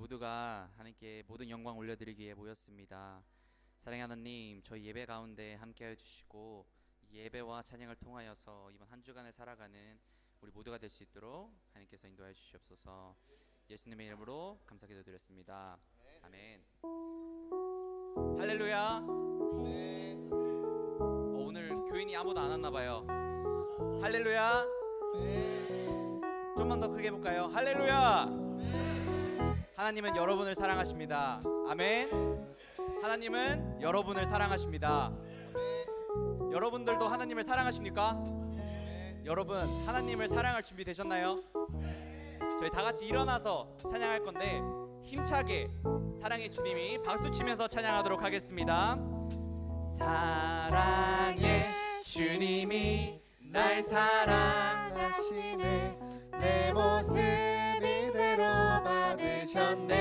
모두가 하나님께 모든 영광 올려드리기 위해 모였습니다. 사랑하는 하나님, 저희 예배 가운데 함께하여 주시고 이 예배와 찬양을 통하여서 이번 한 주간을 살아가는 우리 모두가 될 수 있도록 하나님께서 인도하여 주시옵소서. 예수님의 이름으로 감사 기도드렸습니다. 아멘. 할렐루야. 네. 오늘 교인이 아무도 안 왔나 봐요. 할렐루야. 네. 좀만 더 크게 해볼까요? 할렐루야. 하나님은 여러분을 사랑하십니다. 아멘. 하나님은 여러분을 사랑하십니다. 여러분들도 하나님을 사랑하십니까? 여러분, 하나님을 사랑할 준비 되셨나요? 저희 다 같이 일어나서 찬양할 건데 힘차게 사랑의 주님이 박수 치면서 찬양하도록 하겠습니다. 사랑의 주님이 날 사랑하시네, 내 모습 이대로 받으셨네.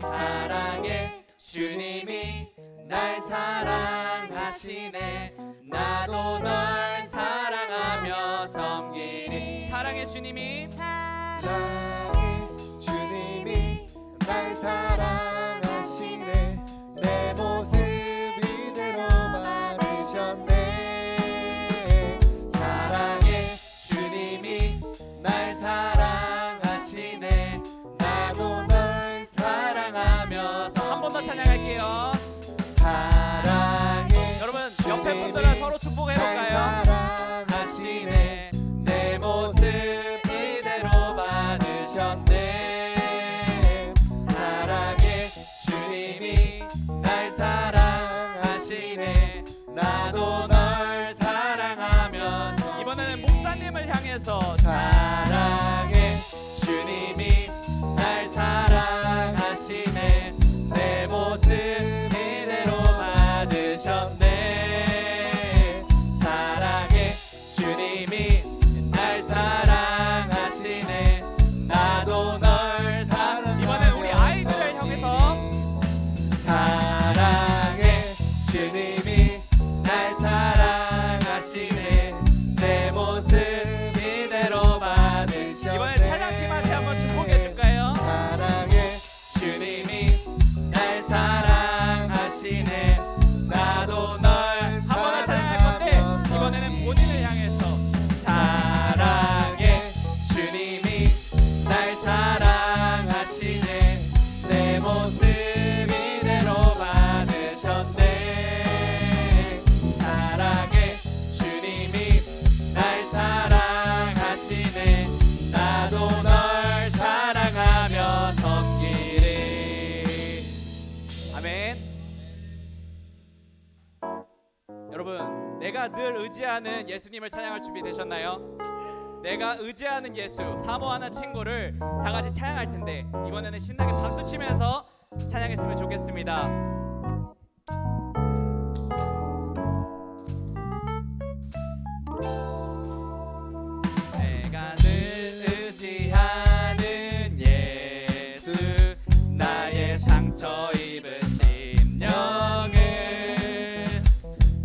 사랑의 주님이 날 사랑하시네, 나도 널 사랑하며 섬기리. 사랑의 주님이 사랑의 주님이 날 사랑하시네, 내 모습 이대로 받으셨네. 사랑의 주님이 날 사랑하시네, 나도 널 사랑하며. 한 번 더 찬양할게요. 사랑의 여러분, 옆에 분들은 서로 축복해볼까요? 사랑하시네, 내 모습 이대로 받으셨네. 사랑의 주님이 날 사랑하시네, 나도 널 사랑하며. 이번에는 목사님을 향해서 사랑의 주님이 날 사랑하시네, 내 모습 이대로 받으셨네. 사랑의 주님이 날 사랑하시네, 나도 널 사랑. 이번엔 우리 아이들을 향해서 사랑의 주님이 날 사랑하시네, 내 모습 이대로 받으셨네. 이번엔 찬양팀한테 한번 축복해줄까요? 사랑의 주님이 날 사랑하시네, 나도 널. 한 번만 찬양할 건데 이번에는 본인을 향해서 사랑의 주님이 날 사랑하시네, 내 모습 이대로 받으셨네. 사랑의 주님이 날 사랑하시네, 나도 널 사랑하며 섬기리. 아멘. 여러분, 내가 늘 의지하는 예수님을 찬양할 준비 되셨나요? 내가 의지하는 예수, 사모하는 친구를 다 같이 찬양할 텐데 이번에는 신나게 박수 치면서 찬양했으면 좋겠습니다. 내가 늘 의지하는 예수, 나의 상처 입으신 영을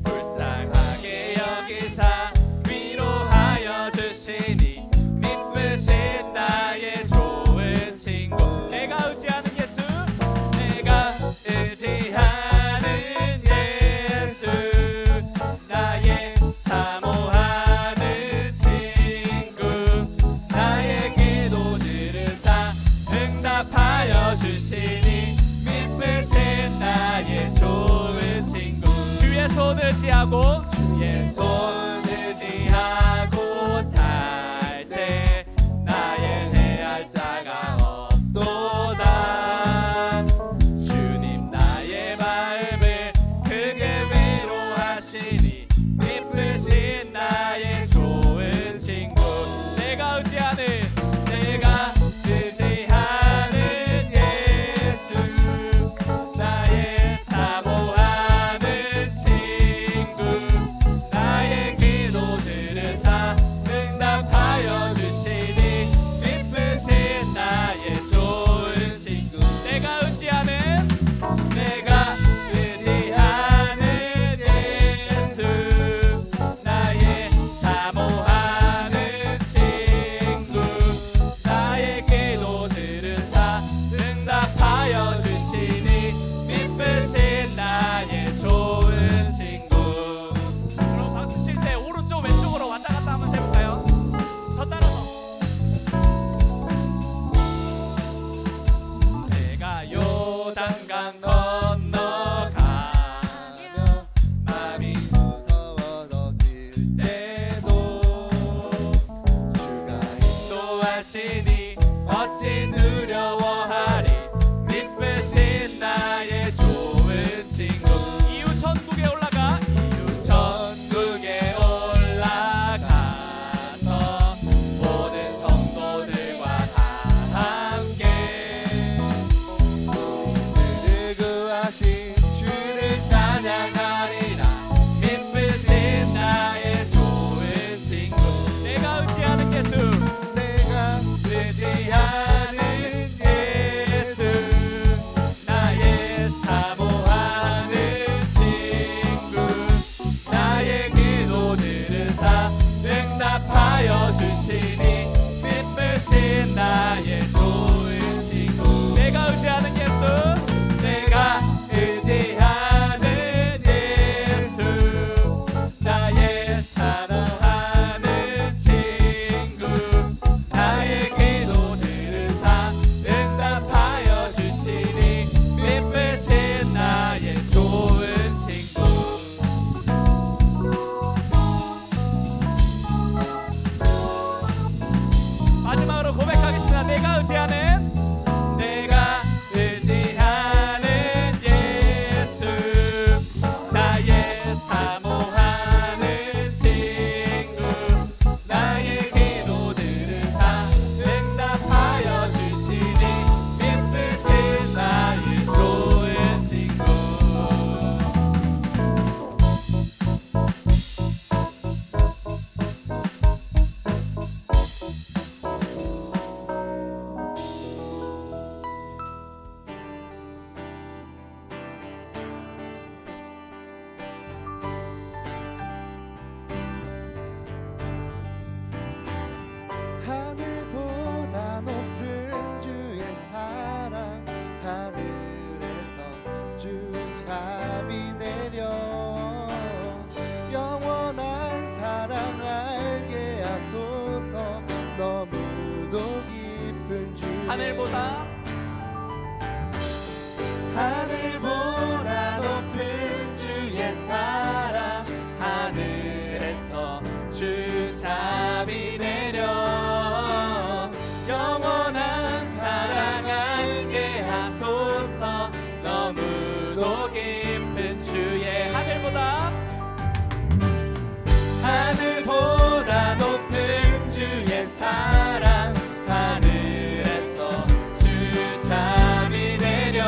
불쌍하게 여기사 위로하여 주시니, 미쁘신 나의 좋은 친구. 내가 의지하는 예수, 내가 의지하는 예수, 나의 사모하는 친구. 나의 기도 들으사 응답하여 주시니, 미쁘신 나의 좋은 친구. 주의 손 의지하고, 주의 손 의지하고 살 때 나의 해할 자가 없도다. 주님 나의 마음을 크게 위로하시니, 미쁘신 나의 좋은 친구. 내가 의지하는 예수, 나의 사모하는 친구. 어찌 두려워하리 미쁘신 나의 좋은 친구 이웃 천국에 올라가 이웃 천국에 올라가서 모든 성도들과 다 함께 그를 구하신 주를 찬양하리라 미쁘신 나의 좋은 친구 내가 의지하는 예수 내가 의지하는 예수 나의 사모하는 친구 나의 기도들을 다 응답하여 주시니 미쁘신 나의 좋은 친구 내가 의지하는 예수 내가 의지하는 예수 나의 사모하는 친구 나의 기도들을 다 응답하여 주시니 미쁘신 나의 좋은 친구 마지막으로 고백하겠습니다. 내가 의지하는 예수 나의 사모하는 친구 나의 기도들을 다 응답하여 주시니 미쁘신 나의 좋은 친구 하늘보다 높은 주의 사랑 하늘에서 주 잠이 내려 영원한 사랑 알게 하소서 너무도 깊은 주의 하늘보다 높은 주의 사랑 하늘에서 주 잠이 내려 영원한 사랑 알게 하소서 너무도 깊은 주의 하늘보다 높은 주의 사랑 하늘에서 주 잠이 내려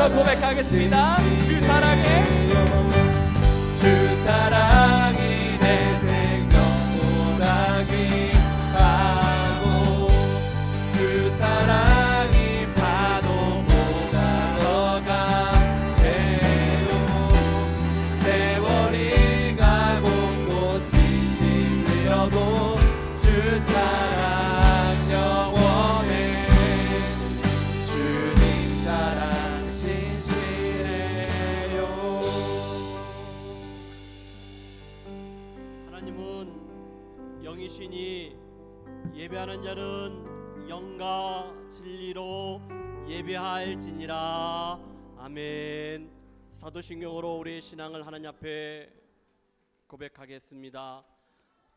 한번 더 고백하겠습니다. 주 사랑해, 주 사랑이 내 생명보다 귀하고 주 사랑이 파도보다 더 강해요. 세월이 가고 꽃이 시들어도 주 사랑 영원해. 주님 사랑 신실해요. 하나님은 영이시니 예배하는 자는 영과 진리로 예배할지니라. 아멘. 사도신경으로 우리의 신앙을 하나님 앞에 고백하겠습니다.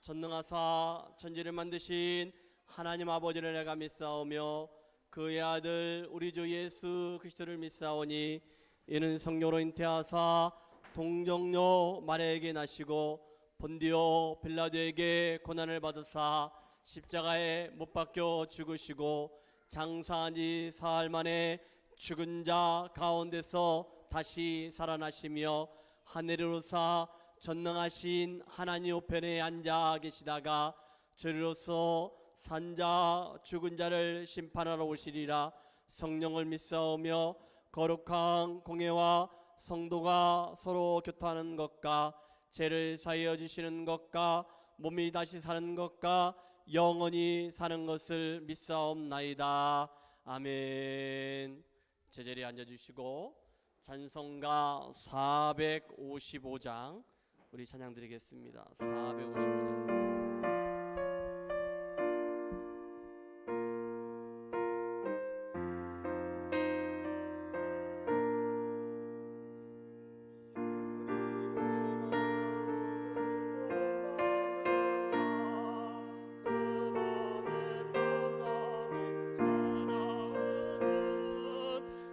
전능하사 천지를 만드신 하나님 아버지를 내가 믿사오며 그의 아들 우리 주 예수 그리스도를 믿사오니 이는 성령으로 잉태하사 동정녀 마리아에게 나시고 본디오 빌라도에게 고난을 받으사 십자가에 못 박혀 죽으시고 장사한 지 사흘 만에 죽은 자 가운데서 다시 살아나시며 하늘에 오르사 전능하신 하나님 우편에 앉아 계시다가 저리로서 산자 죽은 자를 심판하러 오시리라. 성령을 믿사오며 거룩한 공예와 성도가 서로 교통하는 것과 죄를 사하여 주시는 것과 몸이 다시 사는 것과 영원히 사는 것을 믿사옵나이다. 아멘. 제자리에 앉아주시고 찬송가 455장 우리 찬양 드리겠습니다. 455장.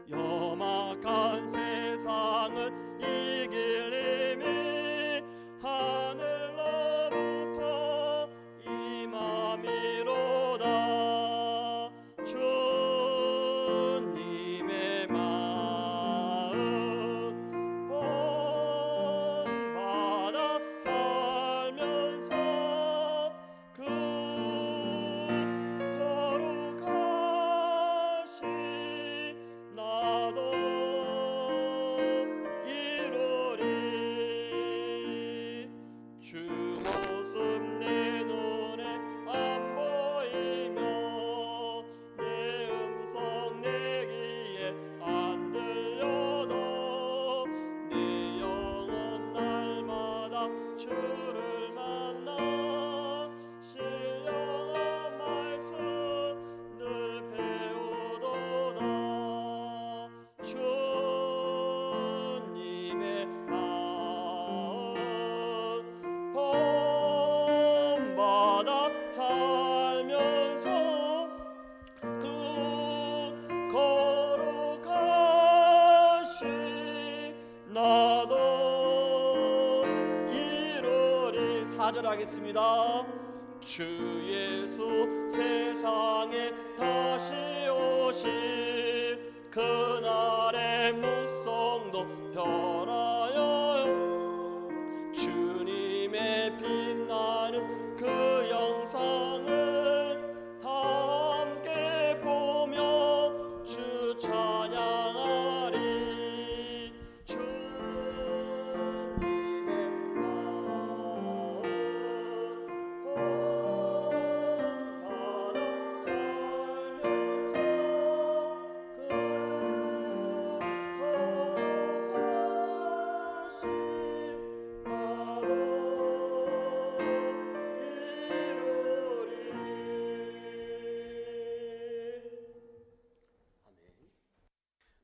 염악한 세상을 이길 힘이 하늘로부터 임함이로다. 주님의 마음 본받아 살면서 그 거룩하신 나도 이루리. 주 모습 내 눈에 안 보이며 내 음성 내 귀에 안 들려도 내 영혼 날마다 주를 만나 신령한 말씀 늘 배우도다. 주님의 마음 본받아 살면서 그 거룩하신 나도 이루리. 4절 하겠습니다. 주 예수 세상에 다시 오실 그날의 무성도 변하여 주님의 빛나는 그 영상을 다 함께 보며 주 찬양하리. 주님의 마음 본받아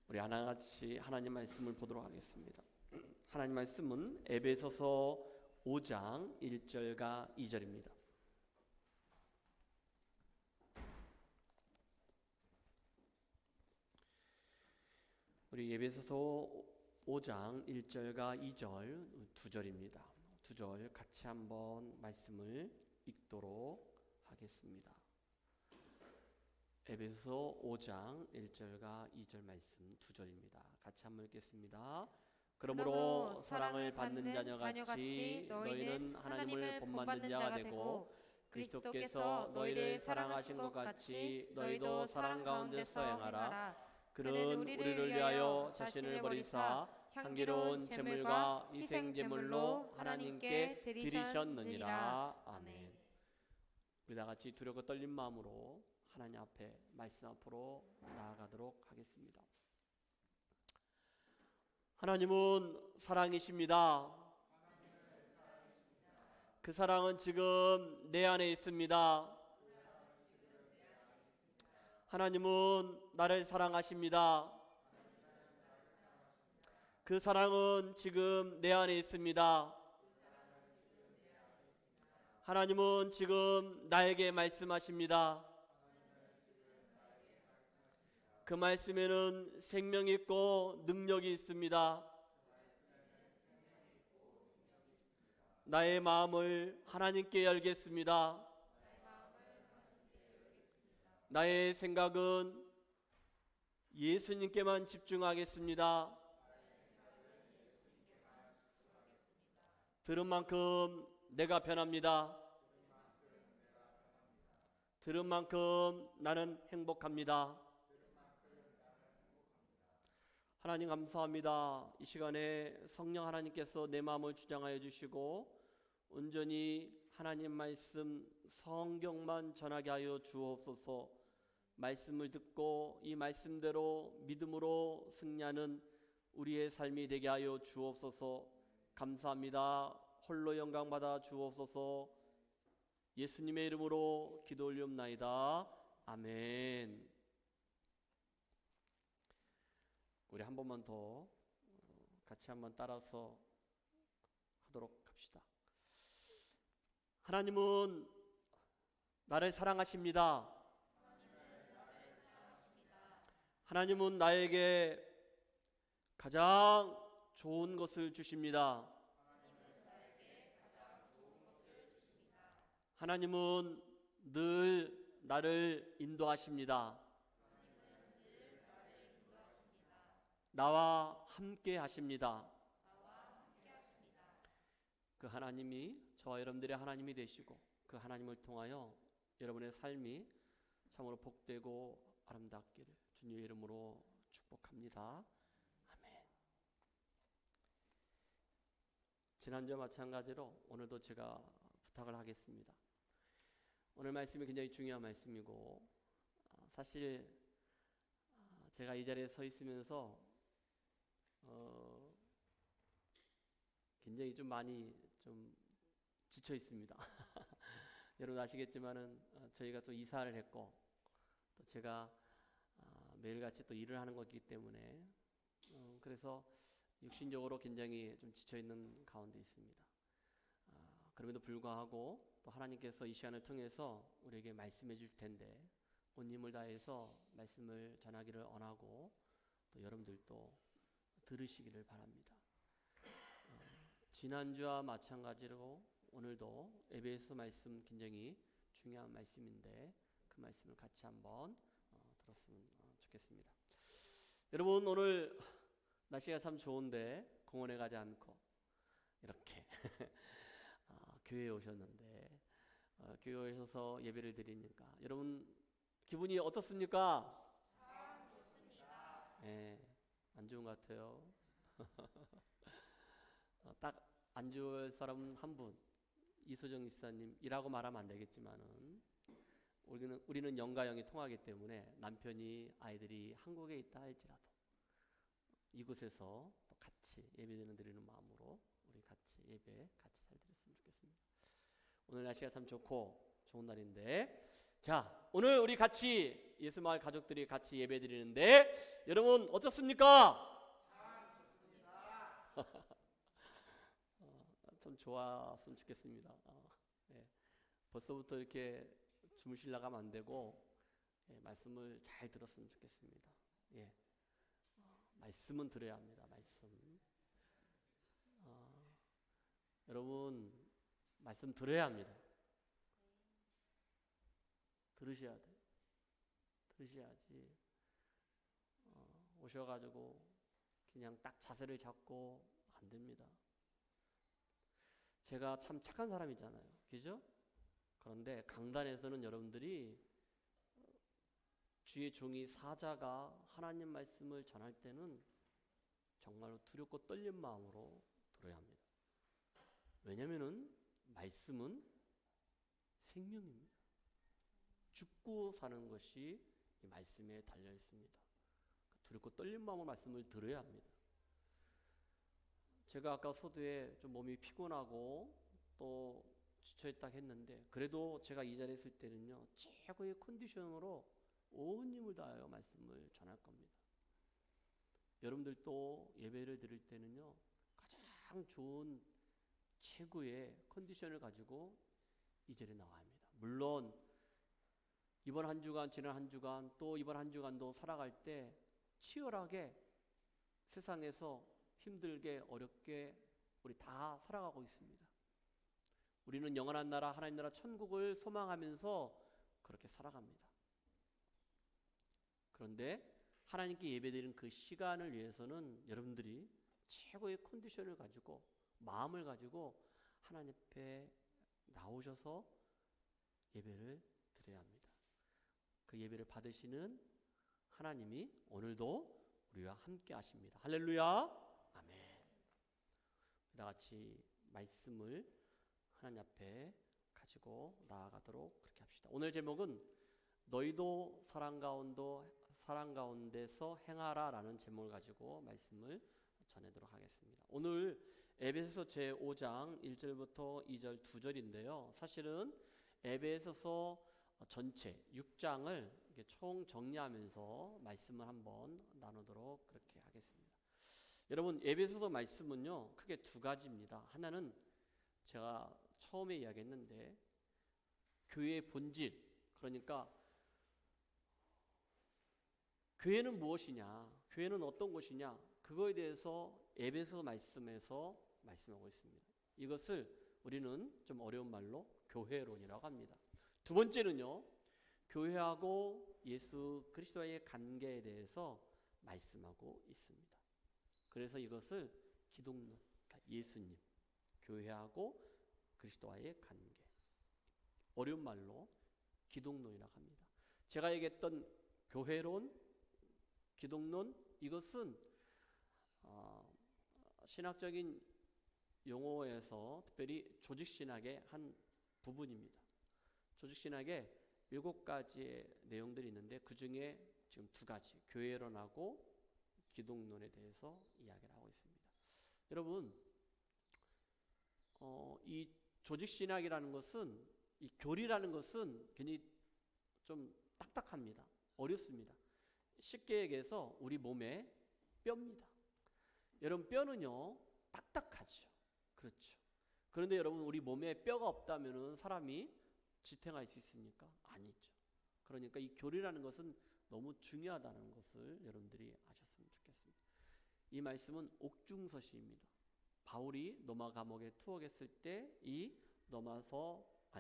우리 하나같이 하나님 말씀을 보도록 하겠습니다. 하나님 말씀은 에베소서 5장 1절과 2절입니다. 우리 에베소서 5장 1절과 2절 두 절입니다. 두 절 같이 한번 말씀을 읽도록 하겠습니다. 에베소 5장 1절과 2절 말씀 두 절입니다. 같이 한번 읽겠습니다. 그러므로 사랑을 받는 자녀같이 너희는 하나님을 본받는 자가 되고 그리스도께서 너희를 사랑하신 것 같이 너희도 사랑 가운데서 행하라. 그는 우리를 위하여 자신을 버리사 향기로운 제물과 희생 제물로 하나님께 드리셨느니라. 아멘. 우리 다 같이 두렵고 떨린 마음으로 하나님 앞에 말씀 앞으로 나아가도록 하겠습니다. 하나님은 사랑이십니다. 그 사랑은 지금 내 안에 있습니다. 하나님은 나를 사랑하십니다. 그 사랑은 지금 내 안에 있습니다. 하나님은 지금 나에게 말씀하십니다. 그 말씀에는 생명이 있고 능력이 있습니다. 나의 마음을 하나님께 열겠습니다. 나의 생각은 예수님께만 집중하겠습니다. 들은 만큼 내가 변합니다. 들은 만큼 나는 행복합니다. 하나님 감사합니다. 이 시간에 성령 하나님께서 내 마음을 주장하여 주시고 온전히 하나님 말씀 성경만 전하게 하여 주옵소서. 말씀을 듣고 이 말씀대로 믿음으로 승리하는 우리의 삶이 되게 하여 주옵소서. 감사합니다. 홀로 영광 받아 주옵소서. 예수님의 이름으로 기도 올리옵나이다. 아멘. 우리 한 번만 더 같이 한번 따라서 하도록 합시다. 하나님은 나를 사랑하십니다. 하나님은 나에게 가장 좋은 것을 주십니다. 하나님은 늘 나를 인도하십니다. 나와 함께 하십니다. 그 하나님이 저와 여러분들의 하나님이 되시고 그 하나님을 통하여 여러분의 삶이 참으로 복되고 아름답기를 주님의 이름으로 축복합니다. 아멘. 지난주와 마찬가지로 오늘도 제가 부탁을 하겠습니다. 오늘 말씀이 굉장히 중요한 말씀이고 사실 제가 이 자리에 서 있으면서 굉장히 좀 많이 좀 지쳐 있습니다. 여러분 아시겠지만은 저희가 또 이사를 했고 또 제가 매일같이 또 일을 하는 거기 때문에 그래서 육신적으로 굉장히 좀 지쳐 있는 가운데 있습니다. 그럼에도 불구하고 또 하나님께서 이 시간을 통해서 우리에게 말씀해 주실 텐데 온 힘을 다해서 말씀을 전하기를 원하고 또 여러분들도 들으시기를 바랍니다. 지난주와 마찬가지로 오늘도 에베소 말씀 굉장히 중요한 말씀인데 그 말씀을 같이 한번 들었으면 좋겠습니다. 여러분 오늘 날씨가 참 좋은데 공원에 가지 않고 이렇게 교회에 오셨는데 교회에 오셔서 예배를 드리니까 여러분 기분이 어떻습니까? 참 좋습니다. 네, 안 좋은 것 같아요. 딱 안 좋을 사람은 한 분, 이소정 이사님이라고 말하면 안 되겠지만은 우리는 영과 영이 통하기 때문에 남편이 아이들이 한국에 있다 할지라도 이곳에서 또 같이 예배 드리는 마음으로 우리 같이 예배 같이 잘 드렸으면 좋겠습니다. 오늘 날씨가 참 좋고 좋은 날인데 자 오늘 우리 같이 예수마을 가족들이 같이 예배 드리는데 여러분 어떻습니까? 참 좋았으면 좋겠습니다. 예. 벌써부터 이렇게 주무실라 하면 안 되고 말씀을 잘 들었으면 좋겠습니다. 예. 말씀은 들어야 합니다. 말씀. 여러분 말씀 들어야 합니다. 들으셔야 돼요. 그러셔야지. 오셔가지고 그냥 딱 자세를 잡고 안 됩니다. 제가 참 착한 사람이잖아요, 그죠? 그런데 강단에서는 여러분들이 주의 종이 사자가 하나님 말씀을 전할 때는 정말로 두렵고 떨린 마음으로 들어야 합니다. 왜냐하면은 말씀은 생명입니다. 죽고 사는 것이 이 말씀에 달려 있습니다. 두렵고 떨린 마음으로 말씀을 들어야 합니다. 제가 아까 서두에 좀 몸이 피곤하고 또 지쳐있다 했는데, 그래도 제가 이 자리에 있을 때는요, 최고의 컨디션으로 온 힘을 다하여 말씀을 전할 겁니다. 여러분들도 예배를 드릴 때는요, 가장 좋은 최고의 컨디션을 가지고 이 자리에 나와야 합니다. 물론 이번 한 주간, 지난 한 주간, 또 이번 한 주간도 살아갈 때 치열하게 세상에서 힘들게 어렵게 우리 다 살아가고 있습니다. 우리는 영원한 나라, 하나님 나라 천국을 소망하면서 그렇게 살아갑니다. 그런데 하나님께 예배드리는 그 시간을 위해서는 여러분들이 최고의 컨디션을 가지고, 마음을 가지고 하나님 앞에 나오셔서 예배를 드려야 합니다. 그 예배를 받으시는 하나님이 오늘도 우리와 함께 하십니다. 할렐루야. 아멘. 다 같이 말씀을 하나님 앞에 가지고 나아가도록 그렇게 합시다. 오늘 제목은 너희도 사랑 가운데서 행하라 라는 제목을 가지고 말씀을 전하도록 하겠습니다. 오늘 에베소서 제5장 1절부터 2절 2절인데요. 사실은 에베소서 전체 6장을 총 정리하면서 말씀을 한번 나누도록 그렇게 하겠습니다. 여러분, 에베소서 말씀은요, 크게 두 가지입니다. 하나는 제가 처음에 이야기했는데 교회의 본질, 그러니까 교회는 무엇이냐, 교회는 어떤 것이냐, 그거에 대해서 에베소서 말씀에서 말씀하고 있습니다. 이것을 우리는 좀 어려운 말로 교회론이라고 합니다. 두 번째는요, 교회하고 예수 그리스도와의 관계에 대해서 말씀하고 있습니다. 그래서 이것을 기독론, 예수님, 교회하고 그리스도와의 관계, 어려운 말로 기독론이라고 합니다. 제가 얘기했던 교회론, 기독론, 이것은 신학적인 용어에서 특별히 조직신학의 한 부분입니다. 조직신학에 7가지의 내용들이 있는데 그 중에 지금 2가지, 교회론하고 기독론에 대해서 이야기를 하고 있습니다. 여러분, 이 조직신학이라는 것은, 이 교리라는 것은 굉장히 좀 딱딱합니다. 어렵습니다. 쉽게 얘기해서 우리 몸의 뼈입니다. 여러분, 뼈는요 딱딱하죠. 그렇죠. 그런데 여러분, 우리 몸에 뼈가 없다면 사람이 지탱할 수 있습니까? 아니죠. 그러니까 이 교리라는 것은 너무 중요하다는 것을 여러분들이 아셨으면 좋겠습니다. 이 말씀은 옥중서시입니다. 바울이 로마 감옥에 투옥했을 때 이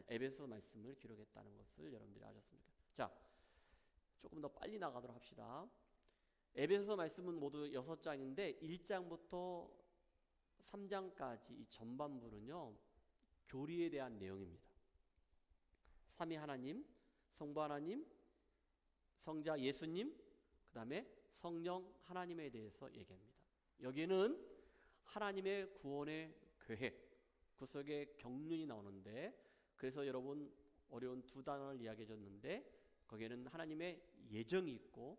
에베소 말씀을 기록했다는 것을 여러분들이 아셨으면 좋겠습니다. 자, 조금 더 빨리 나가도록 합시다. 에베소서 말씀은 모두 6장인데 1장부터 3장까지 이 전반부는요, 교리에 대한 내용입니다. 삼위 하나님, 성부 하나님, 성자 예수님, 그 다음에 성령 하나님에 대해서 얘기합니다. 여기는 하나님의 구원의 계획, 구속의 경륜이 나오는데, 그래서 여러분 어려운 2단어를 이야기해 줬는데 거기에는 하나님의 예정이 있고,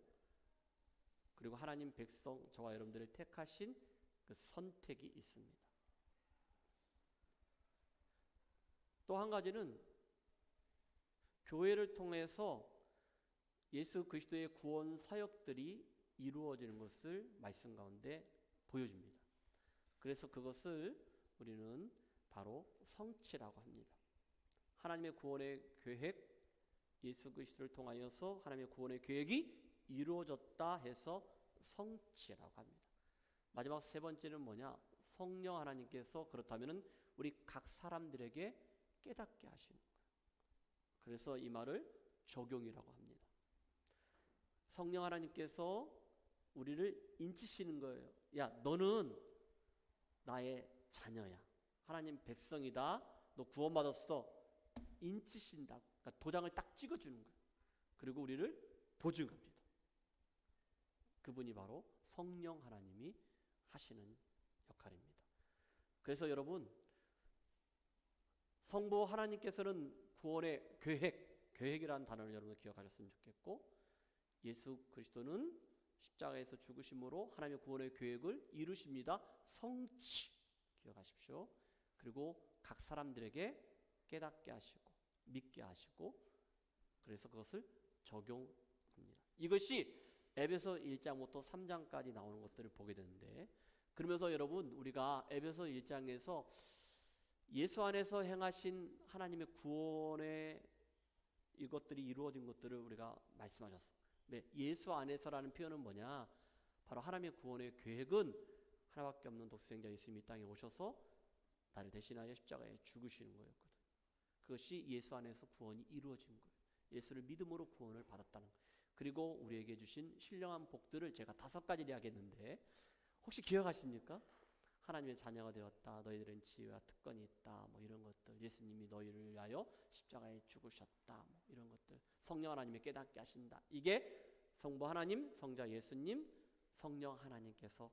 그리고 하나님 백성, 저와 여러분들을 택하신 그 선택이 있습니다. 또 한 가지는 교회를 통해서 예수 그리스도의 구원 사역들이 이루어지는 것을 말씀 가운데 보여줍니다. 그래서 그것을 우리는 바로 성취라고 합니다. 하나님의 구원의 계획, 예수 그리스도를 통하여서 하나님의 구원의 계획이 이루어졌다 해서 성취라고 합니다. 마지막 3번째는 뭐냐? 성령 하나님께서 그렇다면 우리 각 사람들에게 깨닫게 하시는 거예요. 그래서 이 말을 적용이라고 합니다. 성령 하나님께서 우리를 인치시는 거예요. 야, 너는 나의 자녀야. 하나님 백성이다. 너 구원받았어. 인치신다. 그러니까 도장을 딱 찍어주는 거예요. 그리고 우리를 보증합니다. 그분이 바로 성령 하나님이 하시는 역할입니다. 그래서 여러분, 성부 하나님께서는 구원의 계획이라는 단어를 여러분 기억하셨으면 좋겠고, 예수 그리스도는 십자가에서 죽으심으로 하나님의 구원의 계획을 이루십니다. 성취 기억하십시오. 그리고 각 사람들에게 깨닫게 하시고 믿게 하시고, 그래서 그것을 적용합니다. 이것이 에베소 1장부터 3장까지 나오는 것들을 보게 되는데, 그러면서 여러분, 우리가 에베소 1장에서 예수 안에서 행하신 하나님의 구원의 이것들이 이루어진 것들을 우리가 말씀하셨어요. 네, 예수 안에서라는 표현은 뭐냐? 바로 하나님의 구원의 계획은 하나밖에 없는 독생자 예수님이 이 땅에 오셔서 나를 대신하여 십자가에 죽으시는 거였거든. 그것이 예수 안에서 구원이 이루어진 거예요. 예수를 믿음으로 구원을 받았다는 거예요. 그리고 우리에게 주신 신령한 복들을 제가 5가지 이야기했는데, 혹시 기억하십니까? 하나님의 자녀가 되었다, 너희들은 지혜와 특권이 있다, 뭐 이런 것들, 예수님이 너희를 위하여 십자가에 죽으셨다, 뭐 이런 것들, 성령 하나님이 깨닫게 하신다. 이게 성부 하나님, 성자 예수님, 성령 하나님께서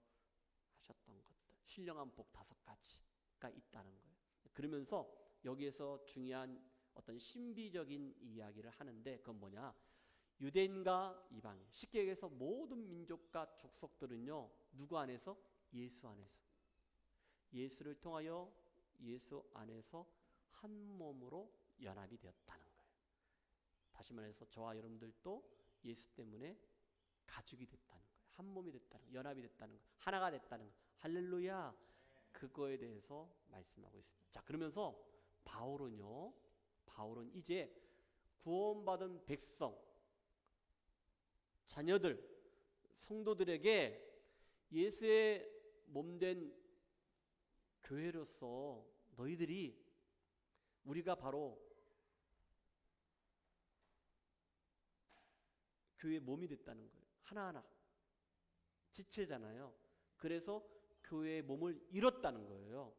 하셨던 것들, 신령한 복 5가지가 있다는 거예요. 그러면서 여기에서 중요한 어떤 신비적인 이야기를 하는데, 그건 뭐냐? 유대인과 이방인, 쉽게 얘기해서 모든 민족과 족속들은요, 누구 안에서? 예수 안에서, 예수를 통하여 예수 안에서 한 몸으로 연합이 되었다는 거예요. 다시 말해서 저와 여러분들도 예수 때문에 가죽이 됐다는 거예요. 한 몸이 됐다는 거예요. 연합이 됐다는 거예요. 하나가 됐다는 거예요. 할렐루야. 그거에 대해서 말씀하고 있습니다. 자, 그러면서 바울은 이제 구원받은 백성, 자녀들, 성도들에게 예수의 몸된 교회로서 너희들이, 우리가 바로 교회의 몸이 됐다는 거예요. 하나하나 지체잖아요. 그래서 교회의 몸을 이뤘다는 거예요.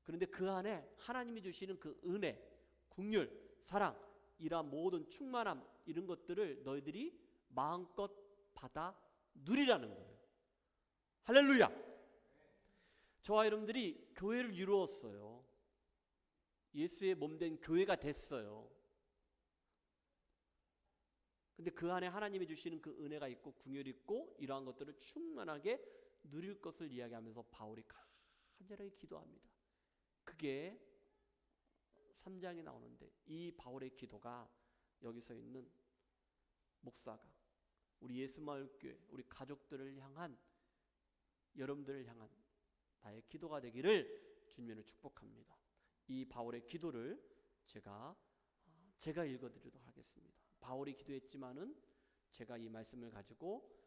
그런데 그 안에 하나님이 주시는 그 은혜, 긍휼, 사랑, 이러한 모든 충만함, 이런 것들을 너희들이 마음껏 받아 누리라는 거예요. 할렐루야. 저와 여러분들이 교회를 이루었어요. 예수의 몸된 교회가 됐어요. 근데 그 안에 하나님이 주시는 그 은혜가 있고 긍휼이 있고 이러한 것들을 충만하게 누릴 것을 이야기하면서 바울이 간절하게 기도합니다. 그게 3장에 나오는데, 이 바울의 기도가 여기서 있는 목사가, 우리 예수마을교회, 우리 가족들을 향한, 여러분들을 향한 나의 기도가 되기를 주님으로 축복합니다. 이 바울의 기도를 제가 읽어드리도록 하겠습니다. 바울이 기도했지만은 제가 이 말씀을 가지고,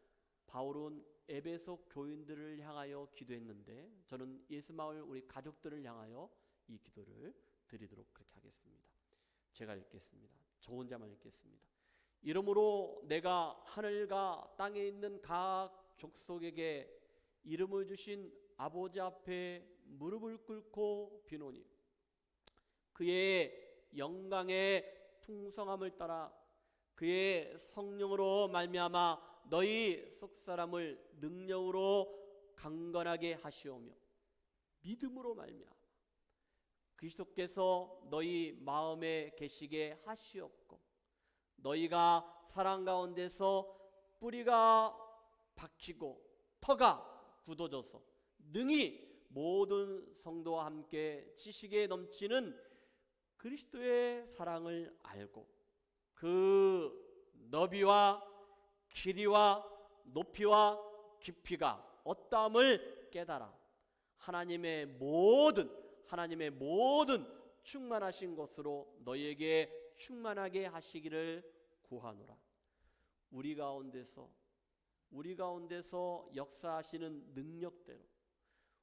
바울은 에베소 교인들을 향하여 기도했는데 저는 예수마을 우리 가족들을 향하여 이 기도를 드리도록 그렇게 하겠습니다. 제가 읽겠습니다. 저 혼자만 읽겠습니다. 이러므로 내가 하늘과 땅에 있는 각 족속에게 이름을 주신 아버지 앞에 무릎을 꿇고 비노니, 그의 영광의 풍성함을 따라 그의 성령으로 말미암아 너희 속사람을 능력으로 강건하게 하시오며, 믿음으로 말미암아 그리스도께서 너희 마음에 계시게 하시옵고, 너희가 사랑 가운데서 뿌리가 박히고 터가 굳어져서 능히 모든 성도와 함께 지식에 넘치는 그리스도의 사랑을 알고 그 너비와 길이와 높이와 깊이가 어떠함을 깨달아 하나님의 모든 충만하신 것으로 너희에게 충만하게 하시기를 구하노라. 우리 가운데서 역사하시는 능력대로,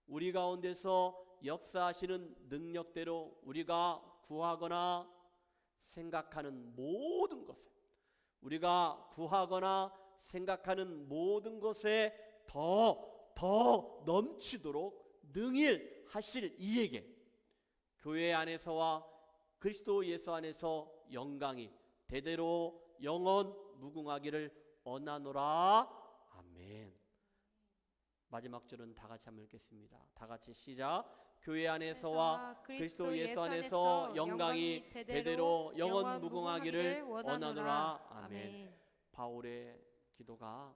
우리 가운데서 역사하시는 능력대로 우리가 구하거나 생각하는 모든 것을, 우리가 구하거나 생각하는 모든 것에 더 넘치도록 능히 하실 이에게 교회 안에서와 그리스도 예수 안에서 영광이 대대로 영원 무궁하기를 원하노라. 아멘. 마지막 줄은 다 같이 한번 읽겠습니다. 다 같이 시작. 교회 안에서와 그리스도 예수 안에서 영광이 대대로 영원 무궁하기를 원하노라. 아멘. 바울의 기도가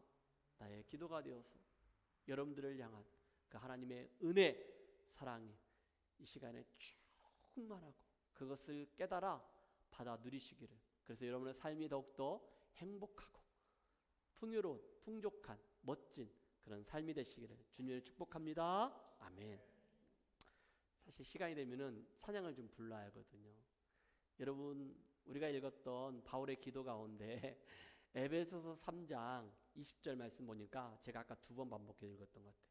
나의 기도가 되어서 여러분들을 향한 그 하나님의 은혜, 사랑이 이 시간에 충만하고 그것을 깨달아 받아 누리시기를, 그래서 여러분의 삶이 더욱더 행복하고 풍요로운, 풍족한, 멋진 그런 삶이 되시기를 주님을 축복합니다. 아멘. 사실 시간이 되면은 찬양을 좀 불러야 하거든요. 여러분, 우리가 읽었던 바울의 기도 가운데 에베소서 3장 20절 말씀 보니까 제가 아까 2번 반복해 읽었던 것 같아요.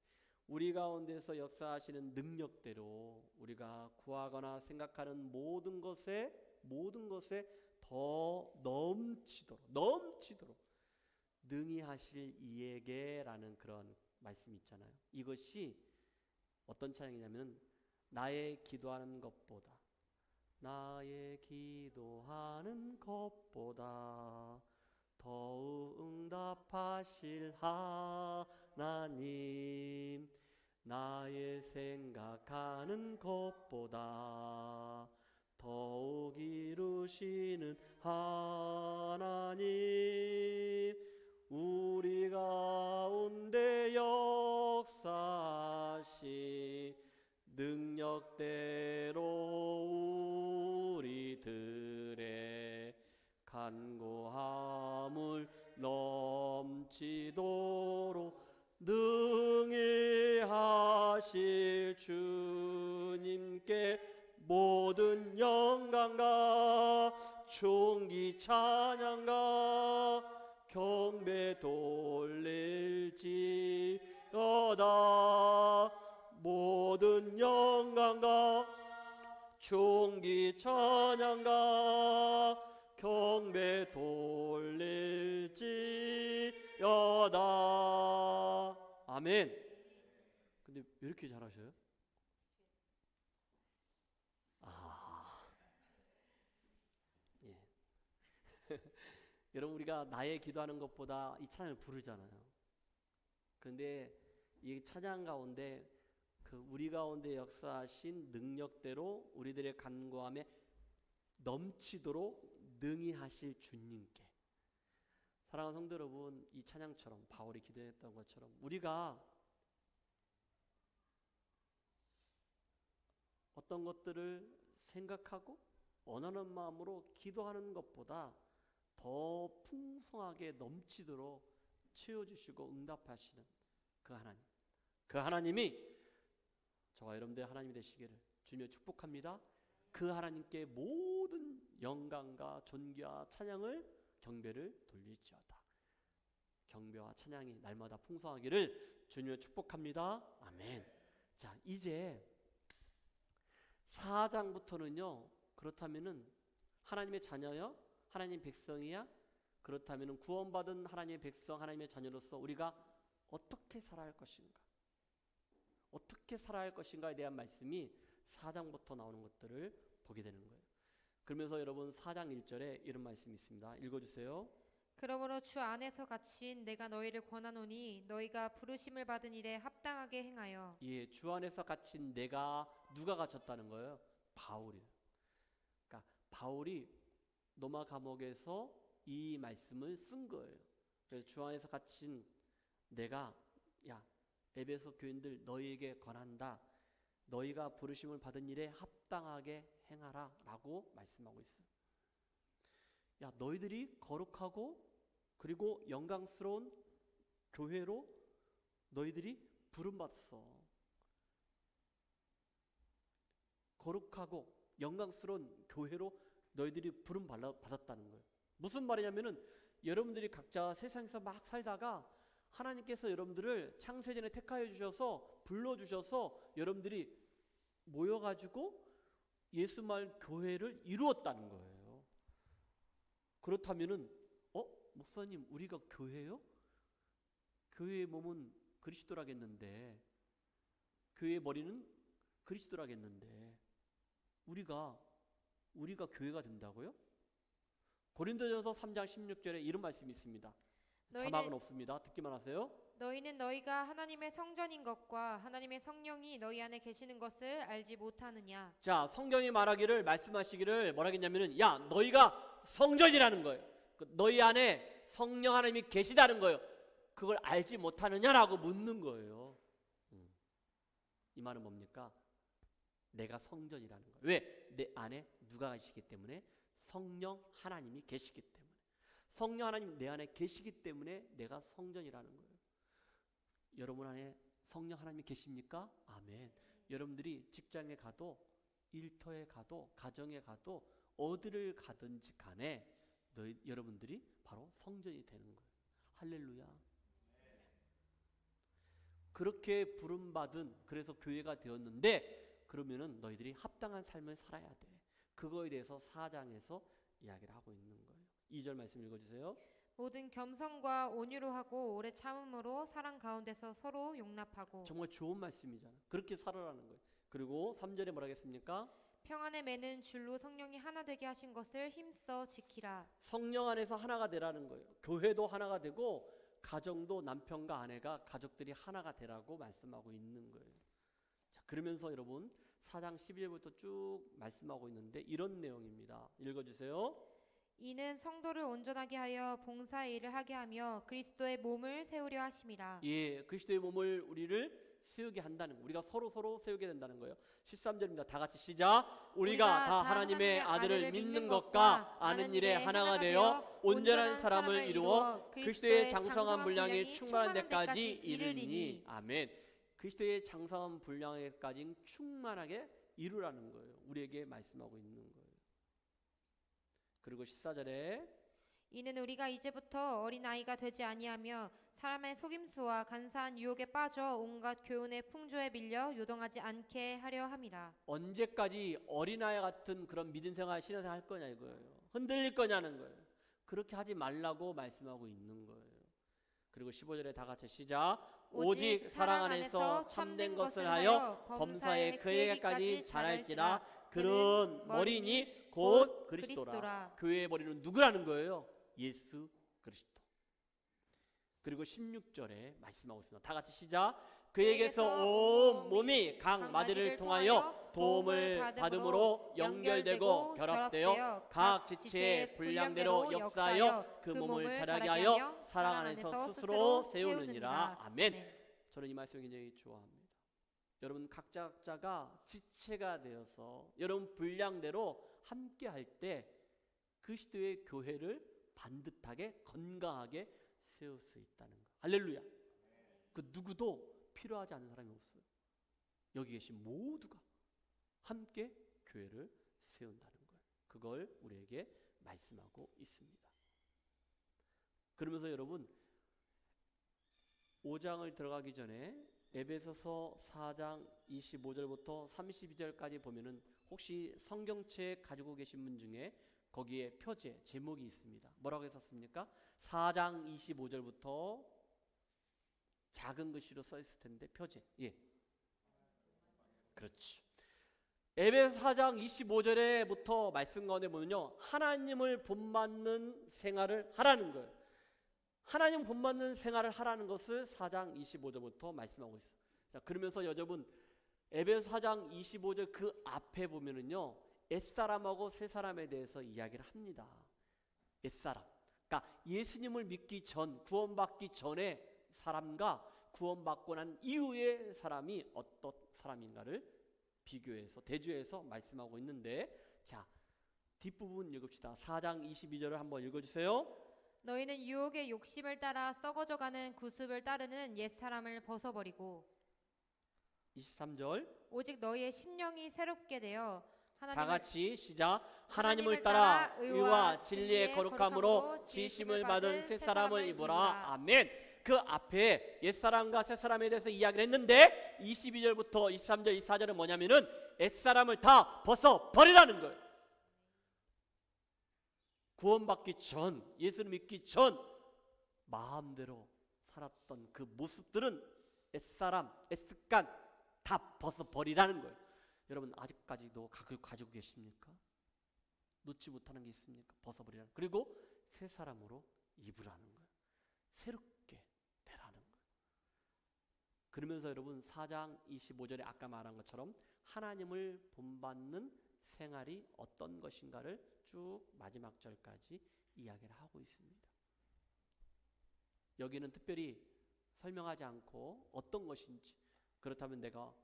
우리 가운데서 역사하시는 능력대로 우리가 구하거나 생각하는 모든 것에 더 넘치도록 능히 하실 이에게라는 그런 말씀이 있잖아요. 이것이 어떤 찬양이냐면 나의 기도하는 것보다 더욱 응답하실 하나님, 나의 생각하는 것보다 더욱 이루시는 하나님, 우리 가운데 역사하시 능력대로 우리들의 간구함을 넘치도록 능히 하실 주님께 모든 영광과 존귀 찬양과 경배 돌릴지어다. 모든 영광과 존귀 찬양과 경배 돌릴지어다. 아멘. 근데 왜 이렇게 잘하셔요? 예. 여러분, 우리가 나의 기도하는 것보다 이 찬양을 부르잖아요. 그런데 이 찬양 가운데 그 우리 가운데 역사하신 능력대로 우리들의 간구함에 넘치도록 능히 하실 주님께, 사랑하는 성도 여러분, 이 찬양처럼 바울이 기도했던 것처럼 우리가 어떤 것들을 생각하고 원하는 마음으로 기도하는 것보다 더 풍성하게 넘치도록 채워주시고 응답하시는 그 하나님, 그 하나님이 저와 여러분들의 하나님이 되시기를 주님의 축복합니다. 그 하나님께 모든 영광과 존귀와 찬양을 경배를 돌릴지어다. 경배와 찬양이 날마다 풍성하기를 주님의 축복합니다. 아멘. 자, 이제 4장부터는요, 그렇다면은 하나님의 자녀여, 하나님 백성이야, 그렇다면은 구원받은 하나님의 백성, 하나님의 자녀로서 우리가 어떻게 살아야 할 것인가, 어떻게 살아야 할 것인가에 대한 말씀이 4장부터 나오는 것들을 보게 되는 거예요. 그러면서 여러분 4장 1절에 이런 말씀이 있습니다. 읽어주세요. 그러므로 주 안에서 갇힌 내가 너희를 권하노니 너희가 부르심을 받은 일에 합당하게 행하여. 예, 주 안에서 갇힌 내가, 누가 갇혔다는 거예요? 바울이에요. 그러니까 바울이 로마 감옥에서 이 말씀을 쓴 거예요. 그래서 주 안에서 갇힌 내가, 야, 에베소 교인들 너희에게 권한다. 너희가 부르심을 받은 일에 합당하게 행하라 라고 말씀하고 있어요. 야, 너희들이 거룩하고 그리고 영광스러운 교회로 너희들이 부름받았어. 거룩하고 영광스러운 교회로 너희들이 부름받았다는 거예요. 무슨 말이냐면은 여러분들이 각자 세상에서 막 살다가 하나님께서 여러분들을 창세전에 택하여 주셔서 불러주셔서 여러분들이 모여가지고 예수말 교회를 이루었다는 거예요. 그렇다면은 목사님 우리가 교회요? 교회의 몸은 그리스도라겠는데, 교회의 머리는 그리스도라겠는데 우리가 교회가 된다고요? 고린도전서 3장 16절에 이런 말씀이 있습니다. 자막은 없습니다. 듣기만 하세요. 너희는 너희가 하나님의 성전인 것과 하나님의 성령이 너희 안에 계시는 것을 알지 못하느냐. 자, 성경이 말씀하시기를 뭐라 했냐면은, 야, 너희가 성전이라는 거예요. 너희 안에 성령 하나님이 계시다는 거예요. 그걸 알지 못하느냐라고 묻는 거예요. 이 말은 뭡니까? 내가 성전이라는 거예요. 왜? 내 안에 누가 계시기 때문에? 성령 하나님이 계시기 때문에. 성령 하나님 내 안에 계시기 때문에 내가 성전이라는 거예요. 여러분 안에 성령 하나님이 계십니까? 아멘. 여러분들이 직장에 가도, 일터에 가도, 가정에 가도, 어디를 가든지 간에 여러분들이 바로 성전이 되는 거예요. 할렐루야. 그렇게 부름받은, 그래서 교회가 되었는데, 그러면은 너희들이 합당한 삶을 살아야 돼. 그거에 대해서 4장에서 이야기를 하고 있는 거예요. 2절 말씀 읽어주세요. 모든 겸손과 온유로 하고 오래 참음으로 사랑 가운데서 서로 용납하고. 정말 좋은 말씀이잖아. 그렇게 살아라는 거예요. 그리고 3절에 뭐라 하겠습니까? 평안에 매는 줄로 성령이 하나 되게 하신 것을 힘써 지키라. 성령 안에서 하나가 되라는 거예요. 교회도 하나가 되고 가정도 남편과 아내가, 가족들이 하나가 되라고 말씀하고 있는 거예요. 자, 그러면서 여러분 4장 12절부터 쭉 말씀하고 있는데 이런 내용입니다. 읽어주세요. 이는 성도를 온전하게 하여 봉사의 일을 하게 하며 그리스도의 몸을 세우려 하심이라. 예, 그리스도의 몸을 우리를 세우게 한다는 거. 우리가 서로 세우게 된다는 거예요. 13절입니다. 다 같이 시작. 우리가 다 하나님의 아들을 믿는 것과 아는 일에 하나가 되어 온전한 사람을 이루어 그리스도의 장성한 분량이 충만한 데까지 이르리니. 아멘. 그리스도의 장성한 분량에까지 충만하게 이루라는 거예요. 우리에게 말씀하고 있는 거예요. 그리고 14절에 이는 우리가 이제부터 어린아이가 되지 아니하며 사람의 속임수와 간사한 유혹에 빠져 온갖 교훈의 풍조에 밀려 요동하지 않게 하려 함이라. 언제까지 어린아이 같은 그런 믿음 생활, 신앙생활 할 거냐 이거예요. 흔들릴 거냐는 거예요. 그렇게 하지 말라고 말씀하고 있는 거예요. 그리고 15절에 다 같이 시작. 오직 사랑 안에서 참된 것을 하여 범사에 그에게까지 자랄지라. 그는 머리니 곧 그리스도라. 교회의 머리는 누구라는 거예요? 예수 그리스도. 그리고 16절에 말씀하고 있습니다. 다 같이 시작. 그에게서 온 몸이 각 마디를 통하여 도움을 받음으로 연결되고 결합되어 각 지체의 분량대로 역사하여 그 몸을 자라게 하여 사랑 안에서 스스로 세우느니라. 아멘. 저는 이 말씀을 굉장히 좋아합니다. 여러분 각자가 지체가 되어서 여러분 분량대로 함께 할 때 그리스도의 교회를 반듯하게 건강하게 세울 수 있다는 거. 할렐루야. 그 누구도 필요하지 않은 사람이 없어요. 여기 계신 모두가 함께 교회를 세운다는 거예요. 그걸 우리에게 말씀하고 있습니다. 그러면서 여러분 5장을 들어가기 전에 에베소서 4장 25절부터 32절까지 보면은 혹시 성경책 가지고 계신 분 중에 거기에 표제 제목이 있습니다. 뭐라고 했었습니까? 4장 25절부터 작은 글씨로 써 있을 텐데 표제. 예. 그렇죠. 에베소 4장 25절에부터 말씀 가운데 보면요. 하나님을 본받는 생활을 하라는 거예요. 하나님 본받는 생활을 하라는 것을 4장 25절부터 말씀하고 있어요. 자, 그러면서 여러분 에베소 4장 25절 그 앞에 보면은요. 옛사람하고 새사람에 대해서 이야기를 합니다. 옛사람. 그러니까 예수님을 믿기 전, 구원받기 전에 사람과 구원받고 난 이후의 사람이 어떤 사람인가를 비교해서 대조해서 말씀하고 있는데, 자 뒷부분 읽읍시다. 4장 22절을 한번 읽어주세요. 너희는 유혹의 욕심을 따라 썩어져가는 구습을 따르는 옛사람을 벗어버리고 23절 오직 너희의 심령이 새롭게 되어 다 같이 시작. 하나님을 따라 의와 진리의 거룩함으로 지심을 받은 새 사람을 입어라. 아멘. 그 앞에 옛사람과 새사람에 대해서 이야기를 했는데 22절부터 23절, 24절은 뭐냐면은 옛사람을 다 벗어버리라는 거예요. 구원받기 전, 예수를 믿기 전 마음대로 살았던 그 모습들은 옛사람, 옛습관 다 벗어버리라는 거예요. 여러분 아직까지도 가지고 계십니까? 놓지 못하는 게 있습니까? 벗어버리라는. 그리고 새 사람으로 입으라는 거예요. 새롭게 되라는 거예요. 그러면서 여러분 4장 25절에 아까 말한 것처럼 하나님을 본받는 생활이 어떤 것인가를 쭉 마지막 절까지 이야기를 하고 있습니다. 여기는 특별히 설명하지 않고 어떤 것인지, 그렇다면 내가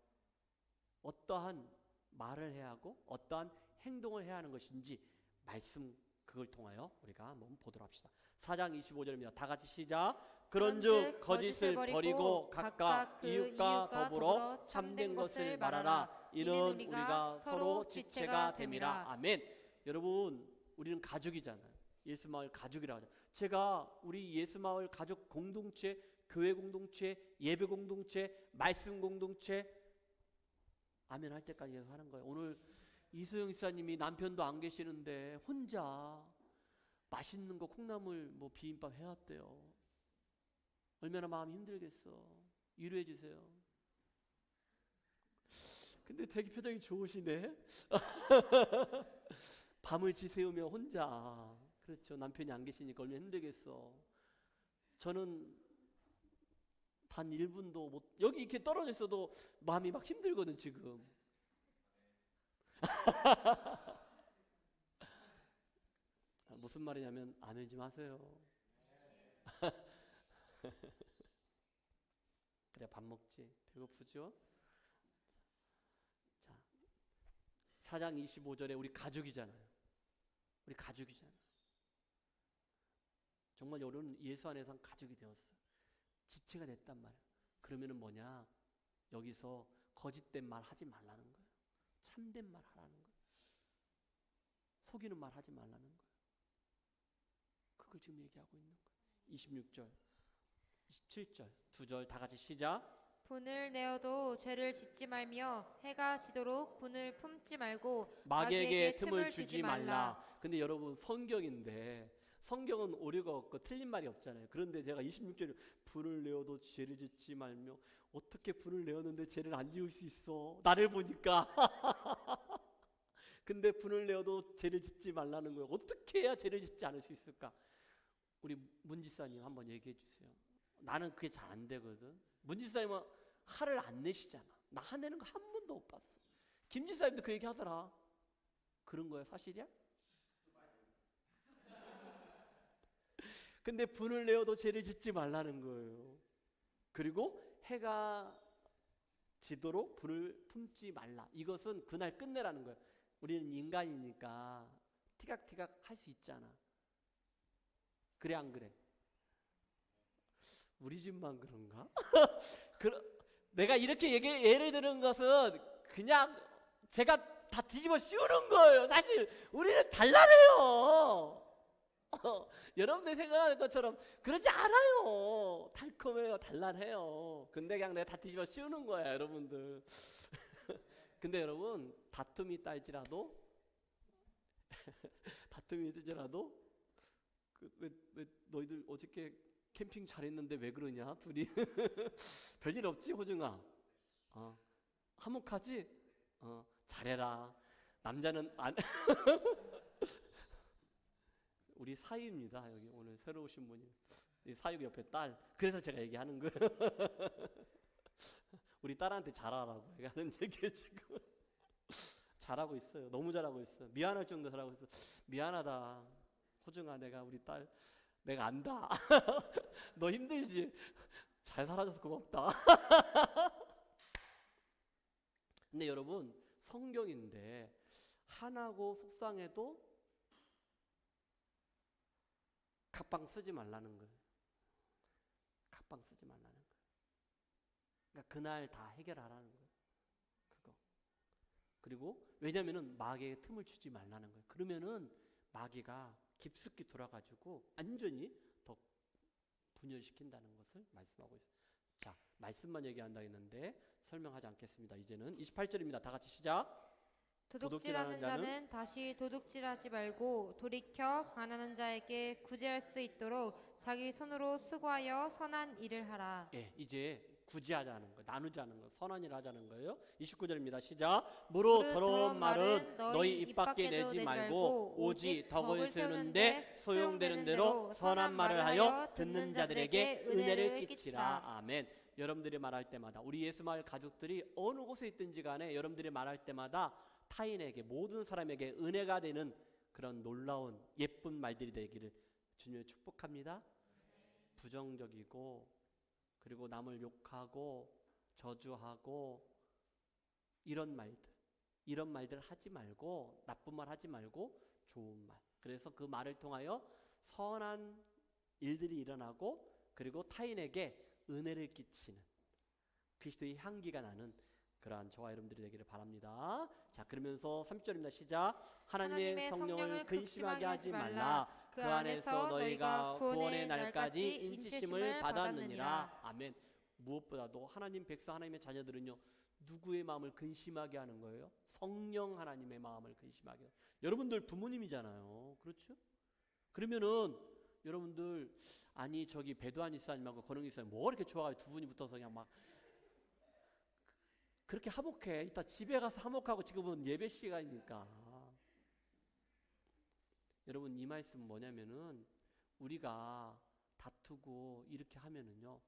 어떠한 말을 해야 하고 어떠한 행동을 해야 하는 것인지 말씀 그걸 통하여 우리가 한번 보도록 합시다. 4장 25절입니다. 다 같이 시작. 그런즉 거짓을 버리고 각각 이웃과 더불어 참된 것을 말하라. 이는 우리가 서로 지체가 됨이라. 아멘. 여러분 우리는 가족이잖아요. 예수마을 가족이라고 하죠. 제가 우리 예수마을 가족 공동체, 교회 공동체, 예배 공동체, 말씀 공동체 아멘 할 때까지 계속 하는 거예요. 오늘 이소영 이사님이 남편도 안 계시는데 혼자 맛있는 거 콩나물 뭐 비빔밥 해왔대요. 얼마나 마음이 힘들겠어. 위로해 주세요. 근데 되게 표정이 좋으시네. 밤을 지새우며 혼자. 그렇죠. 남편이 안 계시니까 얼마나 힘들겠어. 저는 단 1분도 못, 여기 이렇게 떨어져 있어도 마음이 막 힘들거든 지금. 무슨 말이냐면 안 울지 마세요. 그래 밥 먹지. 배고프죠? 자, 4장 25절에 우리 가족이잖아요. 우리 가족이잖아요. 정말 여러분 예수 안에서 가족이 되었어요. 지체가 됐단 말이에요. 그러면은 뭐냐? 여기서 거짓된 말 하지 말라는 거예요. 참된 말 하라는 거예요. 속이는 말 하지 말라는 거예요. 그걸 지금 얘기하고 있는 거예요. 26절, 27절, 2절 다 같이 시작. 분을 내어도 죄를 짓지 말며 해가 지도록 분을 품지 말고 마귀에게 틈을 주지 말라. 근데 여러분 성경인데 성경은 오류가 없고 틀린 말이 없잖아요. 그런데 제가 26절에 분을 내어도 죄를 짓지 말며 어떻게 분을 내었는데 죄를 안 지을 수 있어? 나를 보니까. 근데 분을 내어도 죄를 짓지 말라는 거예요. 어떻게 해야 죄를 짓지 않을 수 있을까? 우리 문지사님 한번 얘기해 주세요. 나는 그게 잘 안 되거든. 문지사님은 화를 안 내시잖아. 나 화내는 거 한 번도 못 봤어. 김지사님도 그 얘기 하더라. 그런 거야 사실이야? 근데 분을 내어도 죄를 짓지 말라는 거예요. 그리고 해가 지도록 분을 품지 말라. 이것은 그날 끝내라는 거예요. 우리는 인간이니까 티각티각 할 수 있잖아. 그래 안 그래? 우리 집만 그런가? 내가 이렇게 예를 드는 것은 그냥 제가 다 뒤집어 씌우는 거예요. 사실 우리는 단란해요. 여러분들이 생각하는 것처럼 그러지 않아요. 달콤해요. 단란해요. 근데 그냥 내가 다 뒤집어 씌우는 거야 여러분들. 근데 여러분 다툼이 있다할지라도 왜 너희들 어저께 캠핑 잘했는데 왜 그러냐 둘이. 별일 없지 호중아? 화목하지? 잘해라. 남자는 안 우리 사위입니다. 여기 오늘 새로 오신 분이 사위 옆에 딸. 그래서 제가 얘기하는 거예요. 우리 딸한테 잘하라고 얘기하는 얘기예요 지금. 잘하고 있어요. 너무 잘하고 있어요. 미안할 정도 잘하고 있어. 미안하다 호중아. 내가 우리 딸 내가 안다. 너 힘들지? 잘 살아줘서 고맙다. 근데 여러분 성경인데 화나고 속상해도 각방 쓰지 말라는 거예요. 각방 쓰지 말라는 거예요. 그러니까 그날 다 해결하라는 거예요. 그거. 그리고 왜냐면은 마귀에게 틈을 주지 말라는 거예요. 그러면은 마귀가 깊숙이 돌아가지고 완전히 더 분열시킨다는 것을 말씀하고 있어요. 자, 말씀만 얘기한다 했는데 설명하지 않겠습니다. 이제는 28절입니다. 다 같이 시작. 도둑질하는 자는 다시 도둑질하지 말고 돌이켜 가난한 자에게 구제할 수 있도록 자기 손으로 수고하여 선한 일을 하라. 예, 이제 구제하자는 거, 나누자는 거, 선한 일 하자는 거예요. 29절입니다. 시작. 무릇 더러운 말은 너희 입 밖에 내지 말고 오직 덕을 세우는데 소용되는 대로 선한 말을 하여 듣는 자들에게 은혜를 끼치라. 아멘. 여러분들이 말할 때마다, 우리 예수마을 가족들이 어느 곳에 있든지 간에 여러분들이 말할 때마다 타인에게, 모든 사람에게 은혜가 되는 그런 놀라운 예쁜 말들이 되기를 주님을 축복합니다. 부정적이고 그리고 남을 욕하고 저주하고 이런 말들 하지 말고, 나쁜 말 하지 말고 좋은 말, 그래서 그 말을 통하여 선한 일들이 일어나고 그리고 타인에게 은혜를 끼치는 그리스도의 향기가 나는 그러한 저와 여러분들이 되기를 바랍니다. 자, 그러면서 30절입니다. 시작. 하나님의 성령을 근심하게 하지 말라. 그 안에서 너희가 구원의 날까지 인치심을 받았느니라. 아멘. 무엇보다도 하나님 백성, 하나님의 자녀들은요, 누구의 마음을 근심하게 하는 거예요? 성령 하나님의 마음을 근심하게 하는. 여러분들 부모님이잖아요. 그렇죠? 그러면은 여러분들, 아니 저기 배도한 이사님하고 권흥 이사님 뭐 이렇게 좋아가지고 두 분이 붙어서 그냥 막 그렇게 화목해. 이따 집에 가서 화목하고, 지금은 예배 시간이니까. 여러분, 이 말씀은 뭐냐면은 우리가 다투고 이렇게 하면은요,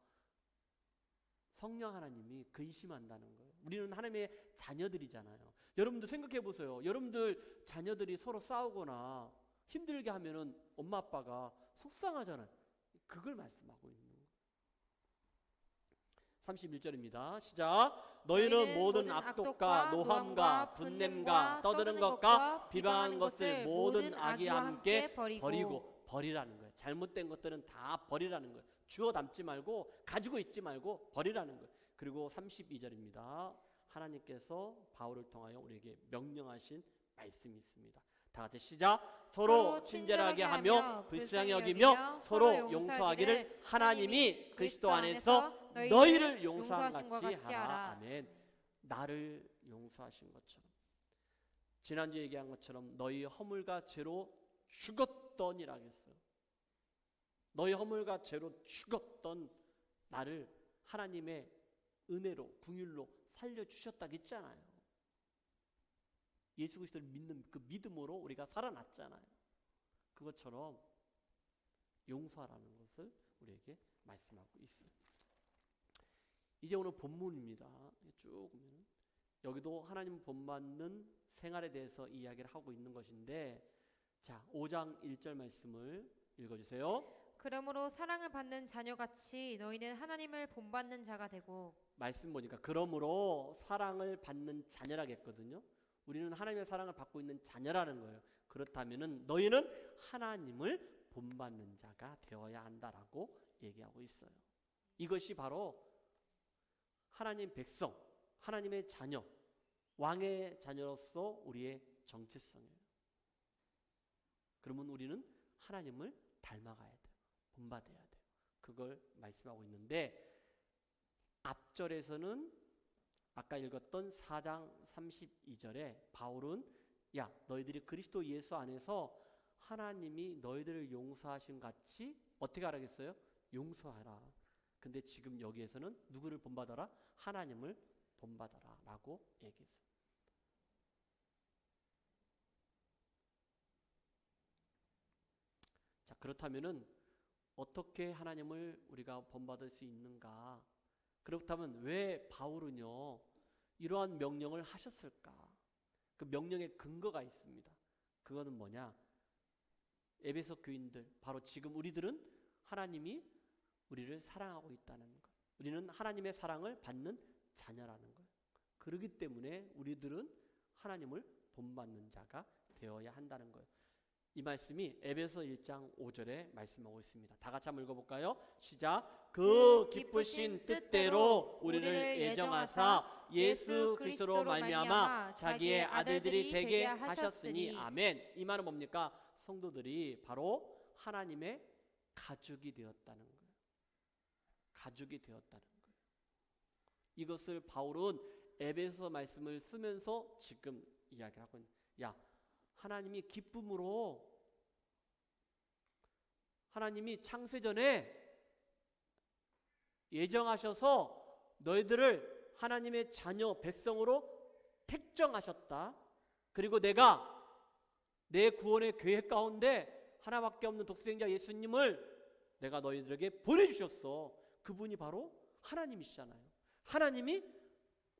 성령 하나님이 근심한다는 거예요. 우리는 하나님의 자녀들이잖아요. 여러분들 생각해 보세요. 여러분들 자녀들이 서로 싸우거나 힘들게 하면은 엄마 아빠가 속상하잖아요. 그걸 말씀하고 있는 거예요. 31절입니다. 시작. 너희는 모든 악독과 노함과 분냄과 떠드는 것과 비방하는 것을 모든 악의와 함께 버리라는 거예요. 잘못된 것들은 다 버리라는 거예요. 주워 담지 말고, 가지고 있지 말고 버리라는 거예요. 그리고 32절입니다. 하나님께서 바울을 통하여 우리에게 명령하신 말씀이 있습니다. 다 같이 시작. 서로 친절하게 하며 불쌍히 여기며 서로 용서하기를 하나님이 그리스도 안에서 너희를 용서한 같이 하라. 아멘. 나를 용서하신 것처럼, 지난주에 얘기한 것처럼 너희 허물과 죄로 죽었더니라 했어요. 너희 허물과 죄로 죽었던 나를 하나님의 은혜로, 긍휼로 살려주셨다고 했잖아요. 예수 그리스도를 믿는 그 믿음으로 우리가 살아났잖아요. 그것처럼 용서하라는 것을 우리에게 말씀하고 있어요. 이제 오늘 본문입니다. 쭉 보면 여기도 하나님 본받는 생활에 대해서 이야기를 하고 있는 것인데, 자, 5장 1절 말씀을 읽어주세요. 그러므로 사랑을 받는 자녀같이 너희는 하나님을 본받는 자가 되고. 말씀 보니까 그러므로 사랑을 받는 자녀라겠거든요. 우리는 하나님의 사랑을 받고 있는 자녀라는 거예요. 그렇다면은 너희는 하나님을 본받는 자가 되어야 한다라고 얘기하고 있어요. 이것이 바로 하나님 백성, 하나님의 자녀, 왕의 자녀로서 우리의 정체성이에요. 그러면 우리는 하나님을 닮아가야 돼요. 본받아야 돼요. 그걸 말씀하고 있는데, 앞절에서는 아까 읽었던 4장 32절에 바울은, 야, 너희들이 그리스도 예수 안에서 하나님이 너희들을 용서하신 같이 어떻게 하라겠어요? 용서하라. 근데 지금 여기에서는 누구를 본받아라? 하나님을 본받아라 라고 얘기했어요. 자, 그렇다면은 어떻게 하나님을 우리가 본받을 수 있는가? 그렇다면 왜 바울은요 이러한 명령을 하셨을까? 그 명령의 근거가 있습니다. 그거는 뭐냐? 에베소 교인들, 바로 지금 우리들은 하나님이 우리를 사랑하고 있다는 것, 우리는 하나님의 사랑을 받는 자녀라는 것. 그렇기 때문에 우리들은 하나님을 본받는 자가 되어야 한다는 거예요. 이 말씀이 에베소 1장 5절에 말씀하고 있습니다. 다 같이 한번 읽어볼까요? 시작. 그 기쁘신 뜻대로 우리를 예정하사 예수 그리스도로 말미암아 자기의 아들들이 되게 하셨으니. 아멘. 이 말은 뭡니까? 성도들이 바로 하나님의 가족이 되었다는 거예요. 가족이 되었다는 거예요. 이것을 바울은 에베소 말씀을 쓰면서 지금 이야기를 하고 있는. 야, 하나님이 기쁨으로 하나님이 창세전에 예정하셔서 너희들을 하나님의 자녀 백성으로 택정하셨다. 그리고 내가 내 구원의 계획 가운데 하나밖에 없는 독생자 예수님을 내가 너희들에게 보내주셨어. 그분이 바로 하나님이시잖아요. 하나님이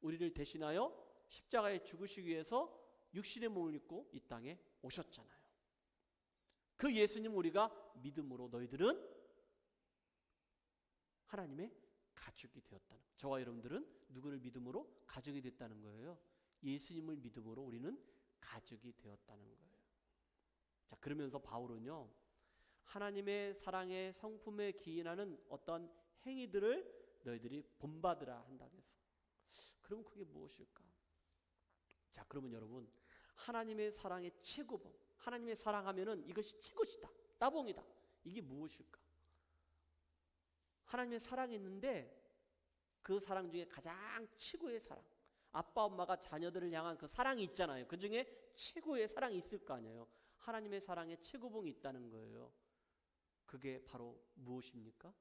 우리를 대신하여 십자가에 죽으시기 위해서 육신의 몸을 입고 이 땅에 오셨잖아요. 그 예수님 우리가 믿음으로 너희들은 하나님의 가족이 되었다는 거예요. 저와 여러분들은 누구를 믿음으로 가족이 됐다는 거예요. 예수님을 믿음으로 우리는 가족이 되었다는 거예요. 자, 그러면서 바울은요, 하나님의 사랑의 성품에 기인하는 어떤 행위들을 너희들이 본받으라 한다고 해서, 그럼 그게 무엇일까? 자, 그러면 여러분, 하나님의 사랑의 최고봉, 하나님의 사랑하면은 이것이 최고시다, 따봉이다, 이게 무엇일까? 하나님의 사랑이 있는데 그 사랑 중에 가장 최고의 사랑, 아빠 엄마가 자녀들을 향한 그 사랑이 있잖아요. 그 중에 최고의 사랑이 있을 거 아니에요. 하나님의 사랑에 최고봉이 있다는 거예요. 그게 바로 무엇입니까?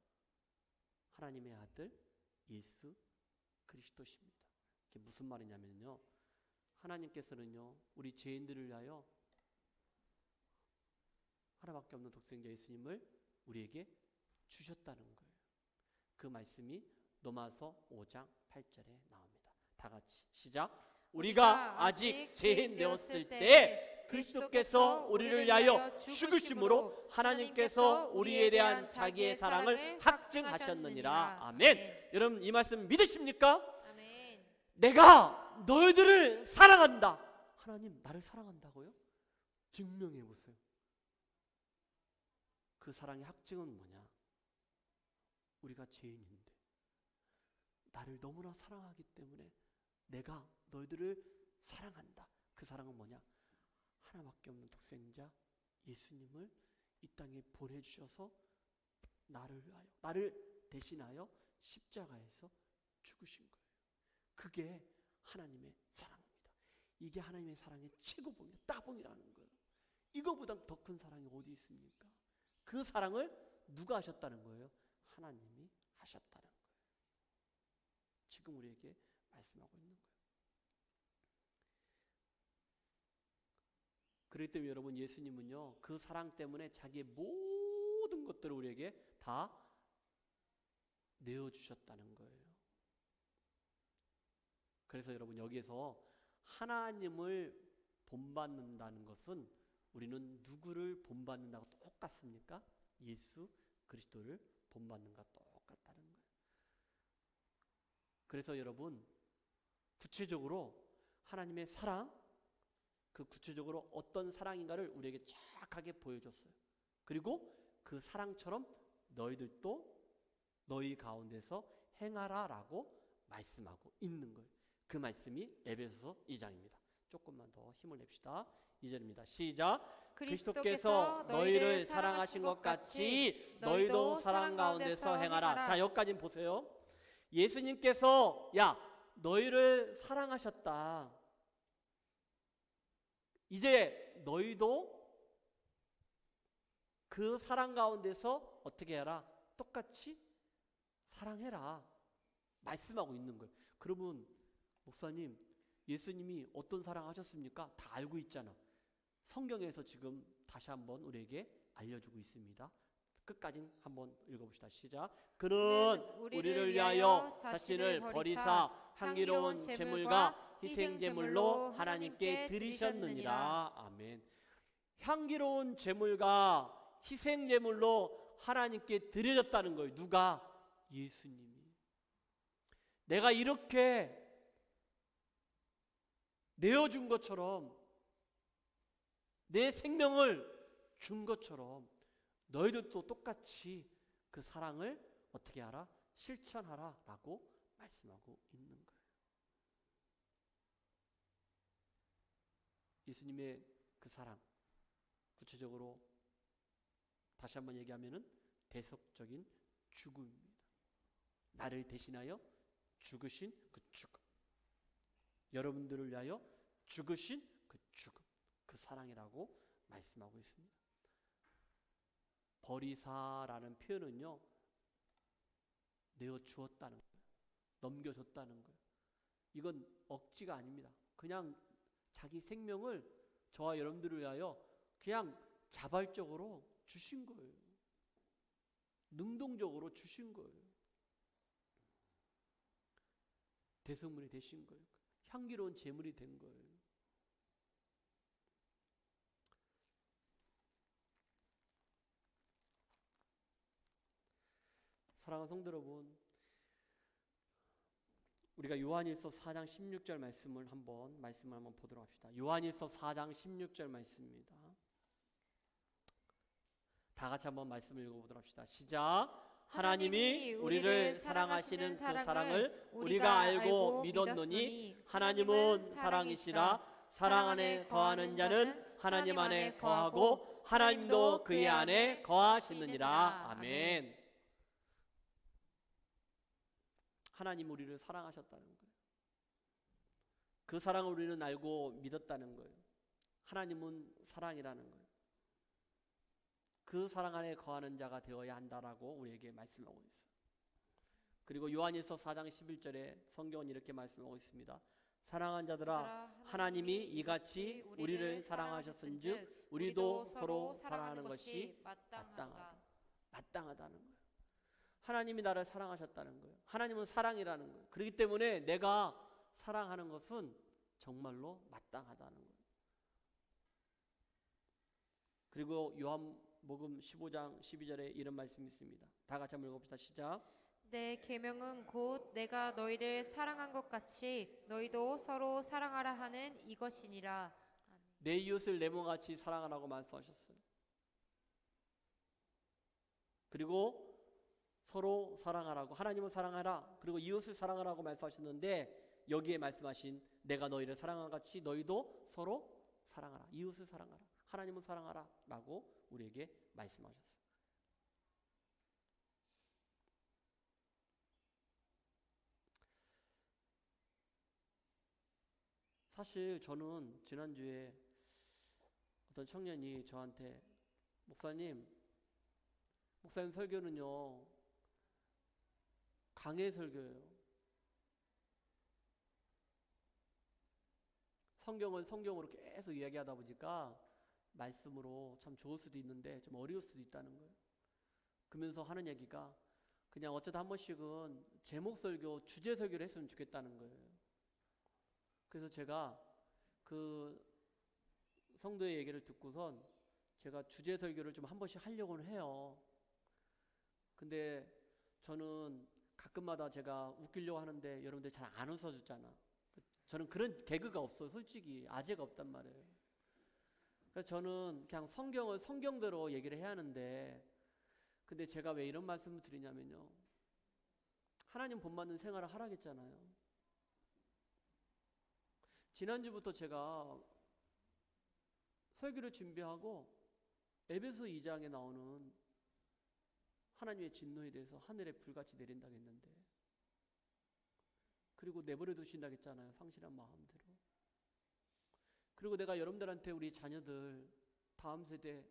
하나님의 아들 예수 그리스도십니다. 그게 무슨 말이냐면요, 하나님께서는요 우리 죄인들을 위하여 하나밖에 없는 독생자 예수님을 우리에게 주셨다는 거예요. 그 말씀이 로마서 5장 8절에 나옵니다. 다 같이 시작. 우리가 아직 죄인 되었을 때 그리스도께서 우리를 위하여 죽으심으로 하나님께서 우리에 대한 자기의 사랑을 확증하셨느니라. 아멘. 여러분, 이 말씀 믿으십니까? 아멘. 내가 너희들을 사랑한다. 하나님 나를 사랑한다고요? 증명해 보세요. 그 사랑의 확증은 뭐냐? 우리가 죄인인데 나를 너무나 사랑하기 때문에 내가 너희들을 사랑한다. 그 사랑은 뭐냐? 하나밖에 없는 독생자 예수님을 이 땅에 보내주셔서 나를 위하여, 나를 대신하여 십자가에서 죽으신 거예요. 그게 하나님의 사랑입니다. 이게 하나님의 사랑의 최고봉이에요. 따봉이라는 거예요. 이거보다 더 큰 사랑이 어디 있습니까? 그 사랑을 누가 하셨다는 거예요? 하나님이 하셨다는 거예요. 지금 우리에게 말씀하고 있는 거예요. 그렇기 때문에 여러분, 예수님은요 그 사랑 때문에 자기의 모든 것들을 우리에게 다 내어주셨다는 거예요. 그래서 여러분, 여기에서 하나님을 본받는다는 것은 우리는 누구를 본받는다고 똑같습니까? 예수 그리스도를 본받는가 똑같다는 거예요. 그래서 여러분, 구체적으로 하나님의 사랑, 그 구체적으로 어떤 사랑인가를 우리에게 정확하게 보여줬어요. 그리고 그 사랑처럼 너희들도 너희 가운데서 행하라라고 말씀하고 있는 거예요. 그 말씀이 에베소서 2장입니다. 조금만 더 힘을 냅시다. 2절입니다. 시작. 그리스도께서 너희를 사랑하신 것 같이 너희도 사랑 가운데서 행하라. 자, 여기까지 보세요. 예수님께서 너희를 사랑하셨다. 이제 너희도 그 사랑 가운데서 어떻게 해라? 똑같이 사랑해라. 말씀하고 있는 거예요. 그러면 목사님, 예수님이 어떤 사랑하셨습니까? 다 알고 있잖아. 성경에서 지금 다시 한번 우리에게 알려주고 있습니다. 끝까지 한번 읽어봅시다. 시작. 그는 우리를 위하여 자신을 버리사 향기로운 제물과 희생제물로 하나님께 드리셨느니라. 아멘. 향기로운 제물과 희생제물로 하나님께 드려졌다는 거예요. 누가? 예수님이. 내가 이렇게 내어준 것처럼, 내 생명을 준 것처럼 너희들도 똑같이 그 사랑을 어떻게 하라? 실천하라 라고 말씀하고 있는 거예요. 예수님의 그 사랑, 구체적으로 다시 한번 얘기하면은 대속적인 죽음입니다. 나를 대신하여 죽으신 그 죽음, 여러분들을 위하여 죽으신 그 사랑이라고 말씀하고 있습니다. 버리사라는 표현은요, 내어주었다는 거예요. 넘겨줬다는 거예요. 이건 억지가 아닙니다. 그냥 자기 생명을 저와 여러분들을 위하여 그냥 자발적으로 주신 거예요. 능동적으로 주신 거예요. 대성물이 되신 거예요. 향기로운 제물이 된 거예요. 사랑하는 성도 여러분, 우리가 요한일서 4장 16절 말씀을 한번 보도록 합시다. 요한일서 4장 16절 말씀입니다. 다 같이 한번 말씀을 읽어보도록 합시다. 시작. 하나님이 우리를 사랑하시는 그 사랑을 우리가 알고 믿었노니 하나님은 사랑이시라. 사랑 안에 거하는 자는 하나님 안에 거하고 하나님도 그의 안에 거하시느니라. 아멘. 하나님 우리를 사랑하셨다는 거예요. 그 사랑을 우리는 알고 믿었다는 거예요. 하나님은 사랑이라는 거예요. 그 사랑 안에 거하는 자가 되어야 한다라고 우리에게 말씀하고 있어요. 그리고 요한일서 4장 11절에 성경은 이렇게 말씀하고 있습니다. 사랑한 자들아, 하나님이 이같이 우리를 사랑하셨은즉 우리도 서로 사랑하는 것이 마땅하다는 거예요. 하나님이 나를 사랑하셨다는 거예요. 하나님은 사랑이라는 거예요. 그렇기 때문에 내가 사랑하는 것은 정말로 마땅하다는 거예요. 그리고 요한복음 15장 12절에 이런 말씀이 있습니다. 다 같이 한번 읽어봅시다. 시작. 내 계명은 곧 내가 너희를 사랑한 것 같이 너희도 서로 사랑하라 하는 이것이니라. 내 이웃을 내 몸같이 사랑하라고 말씀하셨어요. 그리고 서로 사랑하라고, 하나님을 사랑하라, 그리고 이웃을 사랑하라고 말씀하셨는데 여기에 말씀하신 내가 너희를 사랑한 같이 너희도 서로 사랑하라, 이웃을 사랑하라, 하나님을 사랑하라 라고 우리에게 말씀하셨어요. 사실 저는 지난주에 어떤 청년이 저한테 목사님 설교는요 강해 설교예요. 성경을 성경으로 계속 이야기하다 보니까 말씀으로 참 좋을 수도 있는데 좀 어려울 수도 있다는 거예요. 그러면서 하는 얘기가 그냥 어쩌다 한 번씩은 제목 설교, 주제 설교를 했으면 좋겠다는 거예요. 그래서 제가 그 성도의 얘기를 듣고선 제가 주제 설교를 좀 한 번씩 하려고는 해요. 근데 저는 가끔마다 제가 웃기려고 하는데 여러분들 잘 안 웃어주잖아. 저는 그런 개그가 없어요. 솔직히 아재가 없단 말이에요. 그래서 저는 그냥 성경을 성경대로 얘기를 해야 하는데, 근데 제가 왜 이런 말씀을 드리냐면요, 하나님 본받는 생활을 하라겠잖아요. 지난주부터 제가 설교를 준비하고 에베소 2장에 나오는 하나님의 진노에 대해서 하늘에 불같이 내린다고 했는데, 그리고 내버려 두신다고 했잖아요. 상실한 마음대로. 그리고 내가 여러분들한테 우리 자녀들, 다음 세대,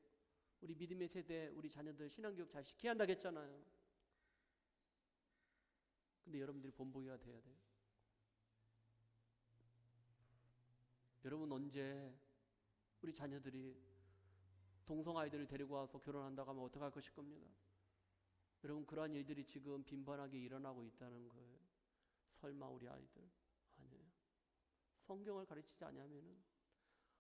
우리 믿음의 세대, 우리 자녀들 신앙교육 잘 시켜야 한다고 했잖아요. 근데 여러분들이 본보기가 돼야 돼요. 여러분 언제 우리 자녀들이 동성 아이들을 데리고 와서 결혼한다고 하면 어떡할 것일 겁니까? 여러분 그러한 일들이 지금 빈번하게 일어나고 있다는 거예요. 설마 우리 아이들? 아니에요. 성경을 가르치지 않으면은,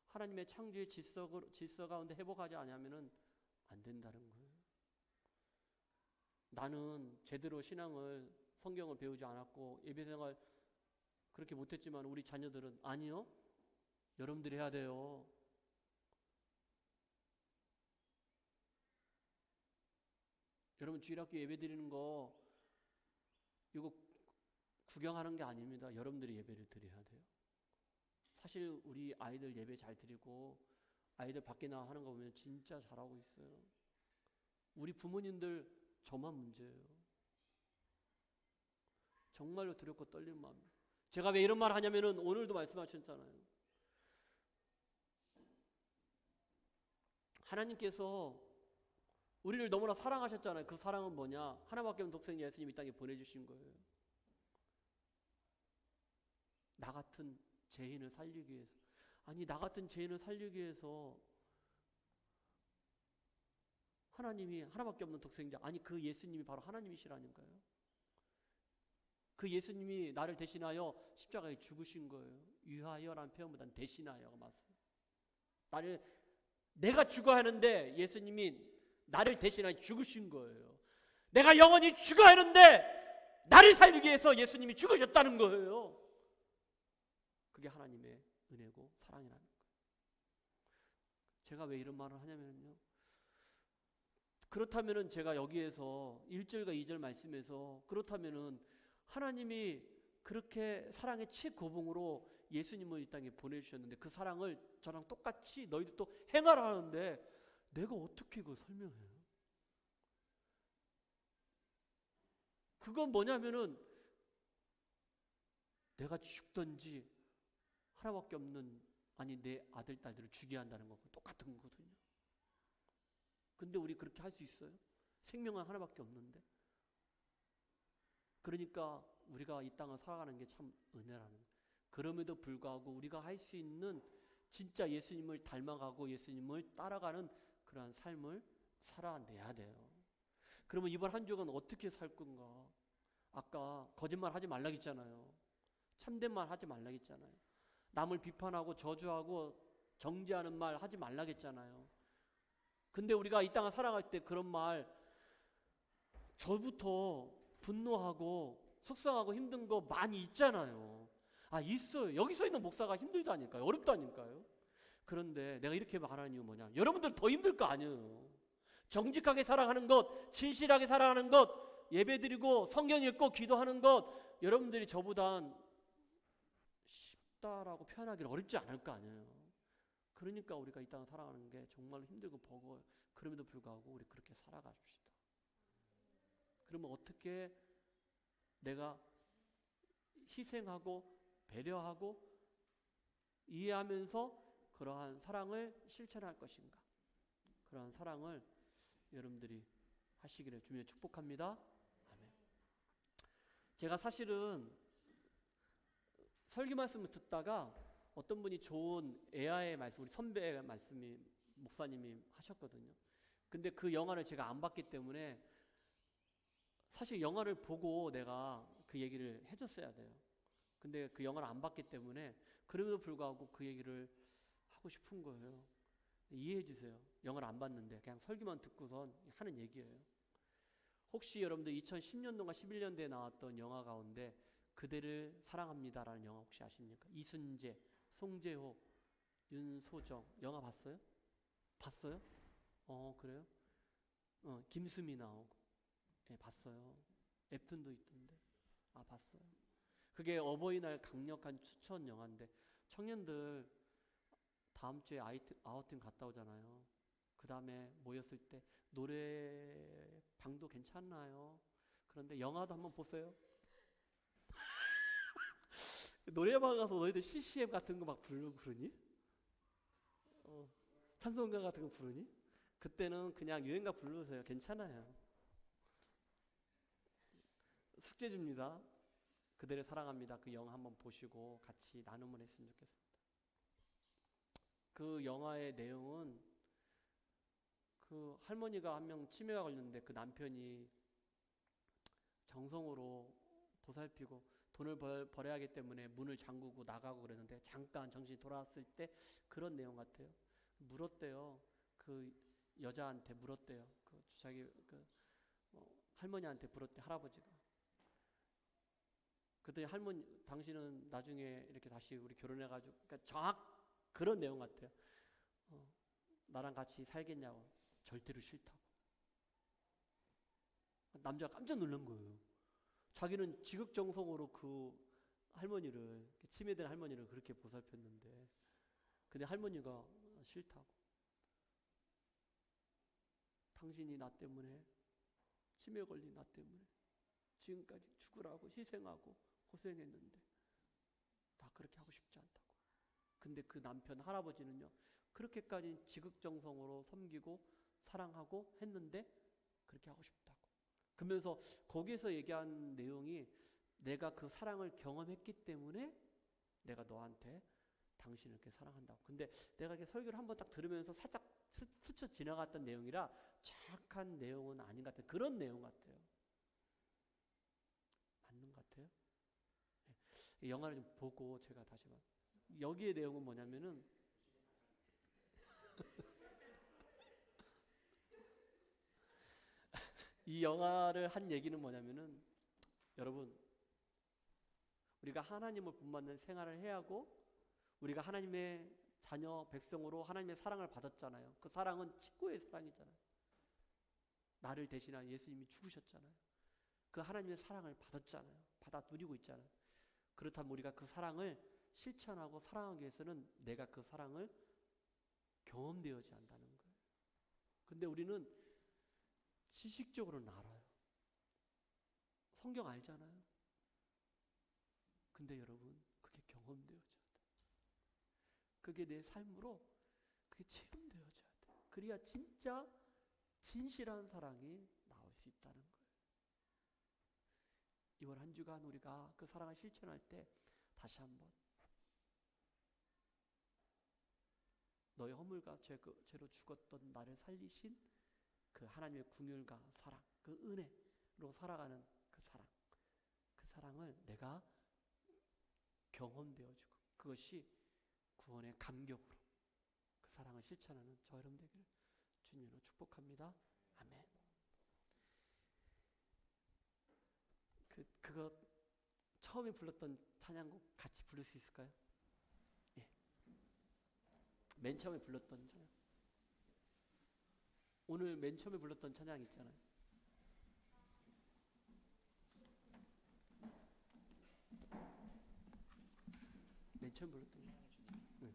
하나님의 창조의 질서 가운데 회복하지 않으면은 안 된다는 거예요. 나는 제대로 신앙을, 성경을 배우지 않았고 예배생활 그렇게 못했지만 우리 자녀들은 아니요. 여러분들이 해야 돼요. 여러분 주일학교 예배 드리는 거 이거 구경하는 게 아닙니다. 여러분들이 예배를 드려야 돼요. 사실 우리 아이들 예배 잘 드리고 아이들 밖에 나와 하는 거 보면 진짜 잘하고 있어요. 우리 부모님들 저만 문제예요. 정말로 두렵고 떨리는 마음. 제가 왜 이런 말 하냐면은 오늘도 말씀하셨잖아요. 하나님께서 우리를 너무나 사랑하셨잖아요. 그 사랑은 뭐냐? 하나밖에 없는 독생 예수님 이 땅에 보내주신 거예요. 나 같은 죄인을 살리기 위해서. 아니, 나 같은 죄인을 살리기 위해서 하나님이 하나밖에 없는 독생자, 아니 그 예수님이 바로 하나님이시라니까요. 그 예수님이 나를 대신하여 십자가에 죽으신 거예요. 위하여라는 표현보다는 대신하여가 맞어요. 내가 죽어야 하는데 예수님이 나를 대신하여 죽으신 거예요. 내가 영원히 죽어야 하는데 나를 살리기 위해서 예수님이 죽으셨다는 거예요. 그게 하나님의 은혜고 사랑이라는 거예요. 제가 왜 이런 말을 하냐면요, 그렇다면은 제가 여기에서 1절과 2절 말씀에서 그렇다면은 하나님이 그렇게 사랑의 최고봉으로 예수님을 이 땅에 보내주셨는데 그 사랑을 저랑 똑같이 너희도 또 행하라 하는데 내가 어떻게 그걸 설명해요? 그건 뭐냐면은 내가 죽든지 하나밖에 없는, 아니 내 아들 딸들을 죽여야 한다는 거고 똑같은 거거든요. 근데 우리 그렇게 할 수 있어요? 생명은 하나밖에 없는데. 그러니까 우리가 이 땅을 살아가는 게 참 은혜라는 거예요. 그럼에도 불구하고 우리가 할 수 있는 진짜 예수님을 닮아가고 예수님을 따라가는 그러한 삶을 살아내야 돼요. 그러면 이번 한 주간 어떻게 살 건가? 아까 거짓말 하지 말라 했잖아요. 참된 말 하지 말라 했잖아요. 남을 비판하고 저주하고 정죄하는 말 하지 말라 했잖아요. 근데 우리가 이 땅을 살아갈 때 그런 말, 저부터 분노하고 속상하고 힘든 거 많이 있잖아요. 아, 있어요. 여기 서 있는 목사가 힘들다니까요. 어렵다니까요. 그런데 내가 이렇게 말하는 이유 뭐냐, 여러분들 더 힘들 거 아니에요. 정직하게 살아가는 것, 진실하게 살아가는 것, 예배드리고 성경 읽고 기도하는 것, 여러분들이 저보단 쉽다라고 표현하기는 어렵지 않을 거 아니에요. 그러니까 우리가 이 땅을 살아가는 게 정말로 힘들고 버거워요. 그럼에도 불구하고 우리 그렇게 살아가십시다. 그러면 어떻게 내가 희생하고 배려하고 이해하면서 그러한 사랑을 실천할 것인가? 그러한 사랑을 여러분들이 하시기를 주님의 축복합니다. 아멘. 제가 사실은 설교 말씀을 듣다가 어떤 분이 좋은 에아의 말씀, 우리 선배의 말씀이 목사님이 하셨거든요. 근데 그 영화를 제가 안 봤기 때문에 사실 영화를 보고 내가 그 얘기를 해줬어야 돼요. 근데 그 영화를 안 봤기 때문에 그럼에도 불구하고 그 얘기를 하고 싶은 거예요. 이해해 주세요. 영화를 안 봤는데 그냥 설교만 듣고선 하는 얘기예요. 혹시 여러분들 2010년도인가 11년도에 나왔던 영화 가운데 그대를 사랑합니다라는 영화 혹시 아십니까? 이순재, 송재호, 윤소정 영화 봤어요? 봤어요? 그래요? 김수미 나오고. 예, 봤어요. 앱툰도 있던데. 아, 봤어요. 그게 어버이날 강력한 추천 영화인데 청년들 다음 주에 아우팅 갔다 오잖아요. 그 다음에 모였을 때 노래방도 괜찮나요? 그런데 영화도 한번 보세요. 노래방 가서 너희들 CCM 같은 거 막 부르고 그러니? 찬송가 같은 거 부르니? 그때는 그냥 유행가 부르세요. 괜찮아요. 숙제 줍니다. 그대를 사랑합니다. 그 영화 한번 보시고 같이 나눔을 했으면 좋겠습니다. 그 영화의 내용은 그 할머니가 한 명 치매가 걸렸는데 그 남편이 정성으로 보살피고 돈을 벌어야 하기 때문에 문을 잠그고 나가고 그랬는데 잠깐 정신이 돌아왔을 때 그런 내용 같아요. 물었대요. 그 여자한테 물었대요. 그 자기 할머니한테 물었대, 할아버지가. 그때 할머니, 당신은 나중에 이렇게 다시 우리 결혼해가지고, 그러니까 그런 내용 같아요. 나랑 같이 살겠냐고. 절대로 싫다고. 남자가 깜짝 놀란 거예요. 자기는 지극정성으로 그 할머니를, 치매된 할머니를 그렇게 보살폈는데, 근데 할머니가 싫다고. 당신이 나 때문에, 치매 걸린 나 때문에 지금까지 죽으라고 희생하고 고생했는데 나 그렇게 하고 싶지 않다고. 근데 그 남편 할아버지는요, 그렇게까지 지극정성으로 섬기고 사랑하고 했는데 그렇게 하고 싶다고. 그러면서 거기에서 얘기한 내용이 내가 그 사랑을 경험했기 때문에 내가 너한테 당신을 이렇게 사랑한다고. 근데 내가 이렇게 설교를 한번 딱 들으면서 살짝 스쳐 지나갔던 내용이라 정확한 내용은 아닌 것 같아요. 그런 내용 같아요. 맞는 것 같아요. 이 영화를 좀 보고 제가 다시 여기의 내용은 뭐냐면은 이 영화를 한 얘기는 뭐냐면은 여러분 우리가 하나님을 본받는 생활을 해야 하고 우리가 하나님의 자녀 백성으로 하나님의 사랑을 받았잖아요. 그 사랑은 친구의 사랑이잖아요. 나를 대신한 예수님이 죽으셨잖아요. 그 하나님의 사랑을 받았잖아요. 받아 누리고 있잖아요. 그렇다면 우리가 그 사랑을 실천하고 사랑하기 위해서는 내가 그 사랑을 경험되어야 한다는 거예요. 근데 우리는 지식적으로는 알아요. 성경 알잖아요. 근데 여러분 그게 경험되어져야 돼. 그게 내 삶으로 그게 체험되어져야 돼. 그래야 진짜 진실한 사랑이 나올 수 있다는 거예요. 이번 한 주간 우리가 그 사랑을 실천할 때 다시 한번 너의 허물과 죄로 죽었던 나를 살리신 그 하나님의 긍휼과 사랑, 그 은혜로 살아가는 그 사랑을 내가 경험되어주고 그것이 구원의 감격으로 그 사랑을 실천하는 저 여러분 되기를 주님으로 축복합니다. 아멘. 그거 처음에 불렀던 찬양곡 같이 부를 수 있을까요? 예. 맨 처음에 불렀던 찬양. 오늘 맨 처음에 불렀던 찬양 있잖아요. 맨 처음 불렀던 거. 네.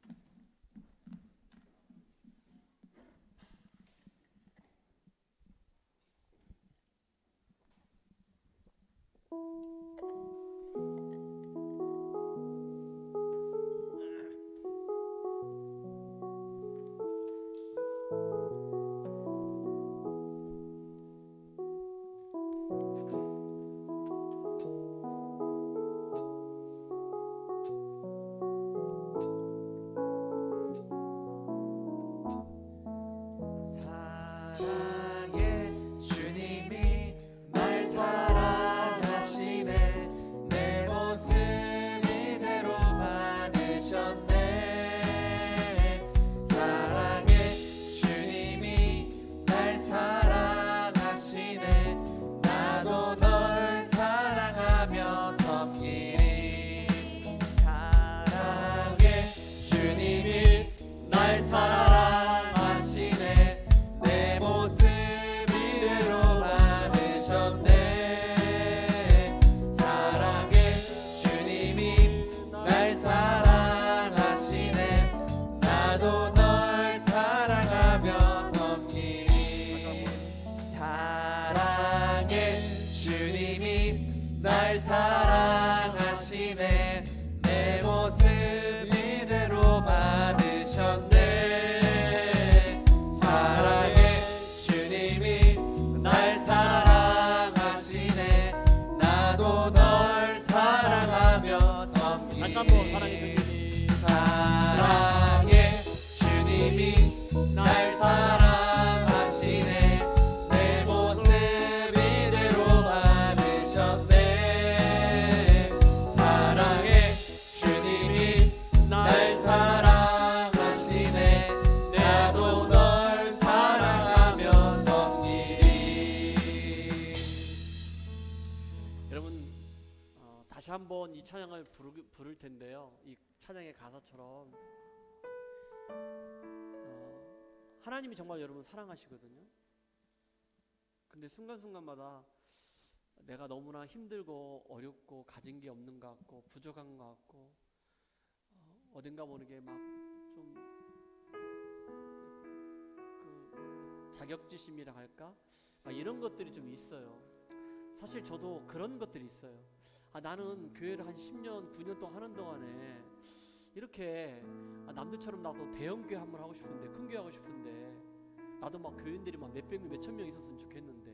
사랑의 주님이 날 사랑하시네. 내 모습 이대로 받으셨네. 사랑의 주님이 날 사랑하시네. 나도 널 사랑하며 섬기리. 사랑의 주님이 날 사랑하시네. 내 모습 이대로 받으셨네. 사랑의 주님이 날 사랑하시네. 나도 널 사랑하며 섬기리. 사랑의 주님이 날 사랑하시네. 내 모습 이대로 받으셨네. 사랑의 주님이 날 사랑하시네. 나도 널 사랑하며 다시 한번 섬기리. 사랑의 주님이 사랑의 주님이 날 사랑하시네. 내 모습 이대로 받으셨네. 사랑의 주님이 날 사랑하시네. 나도 널 사랑하며 섬기리. 여러분 다시 한번 이 찬양을 부를 텐데요. 이 찬양의 가사처럼 하나님이 정말 여러분 사랑하시거든요. 근데 순간순간마다 내가 너무나 힘들고 어렵고 가진 게 없는 것 같고 부족한 것 같고 어딘가 모르게 막 좀 그 자격지심이라 할까? 이런 것들이 좀 있어요. 사실 저도 그런 것들이 있어요. 나는 교회를 한 10년, 9년 동안 하는 동안에 이렇게 남들처럼 나도 대형 교회 한번 하고 싶은데, 큰 교회 하고 싶은데, 나도 막 교인들이 막 몇백 명, 몇천 명 있었으면 좋겠는데,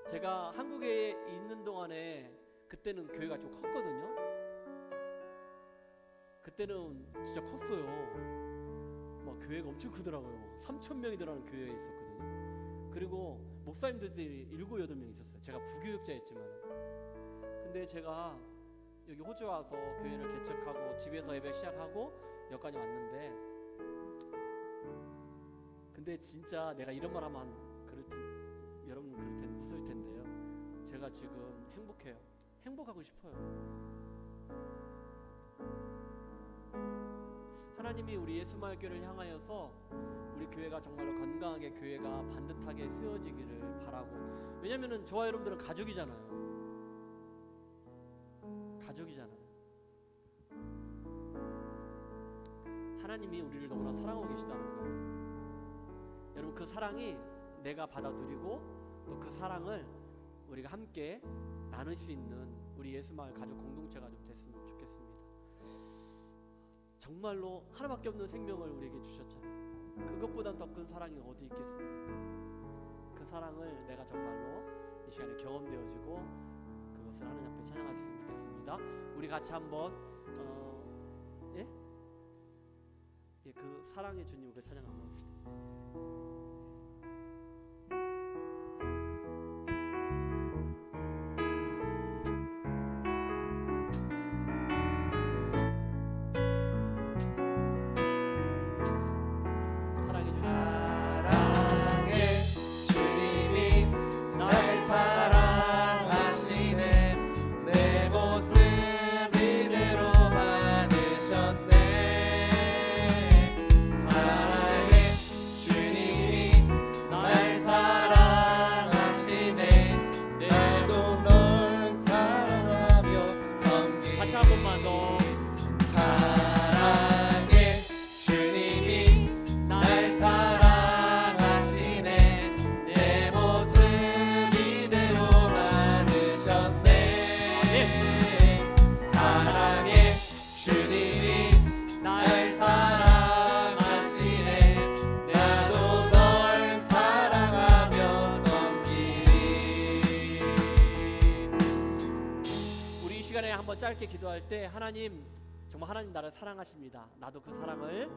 제가 한국에 있는 동안에 그때는 교회가 좀 컸거든요. 그때는 진짜 컸어요. 막 교회가 엄청 크더라고요. 3,000명이 들어가는 교회에 있었거든요. 그리고 목사님들이 7, 8명 있었어요. 제가 부교육자였지만. 근데 제가 여기 호주 와서 교회를 개척하고 집에서 예배 시작하고 여기까지 왔는데, 근데 진짜 내가 이런 말 하면 여러분 그럴 텐데 웃을 텐데요. 제가 지금 행복해요. 행복하고 싶어요. 하나님이 우리 예수마을 교회를 향하여서 우리 교회가 정말로 건강하게 교회가 반듯하게 세워지기를 바라고, 왜냐면은 저와 여러분들은 가족이잖아요. 하나님이 우리를 너무나 사랑하고 계시다는 거예요. 여러분, 그 사랑이 내가 받아 누리고 또 그 사랑을 우리가 함께 나눌 수 있는 우리 예수마을 가족 공동체가 좀 됐으면 좋겠습니다. 정말로 하나밖에 없는 생명을 우리에게 주셨잖아요. 그것보다 더 큰 사랑이 어디 있겠습니까? 그 사랑을 내가 정말로 이 시간에 경험되어지고 그것을 하나님 앞에 찬양할 수 있으면 좋겠습니다. 우리 같이 한번 그 사랑의 주님 그 찬양 한번 합시다. 짧게 기도할 때, 하나님, 정말 하나님 나를 사랑하십니다. 나도 그 사랑을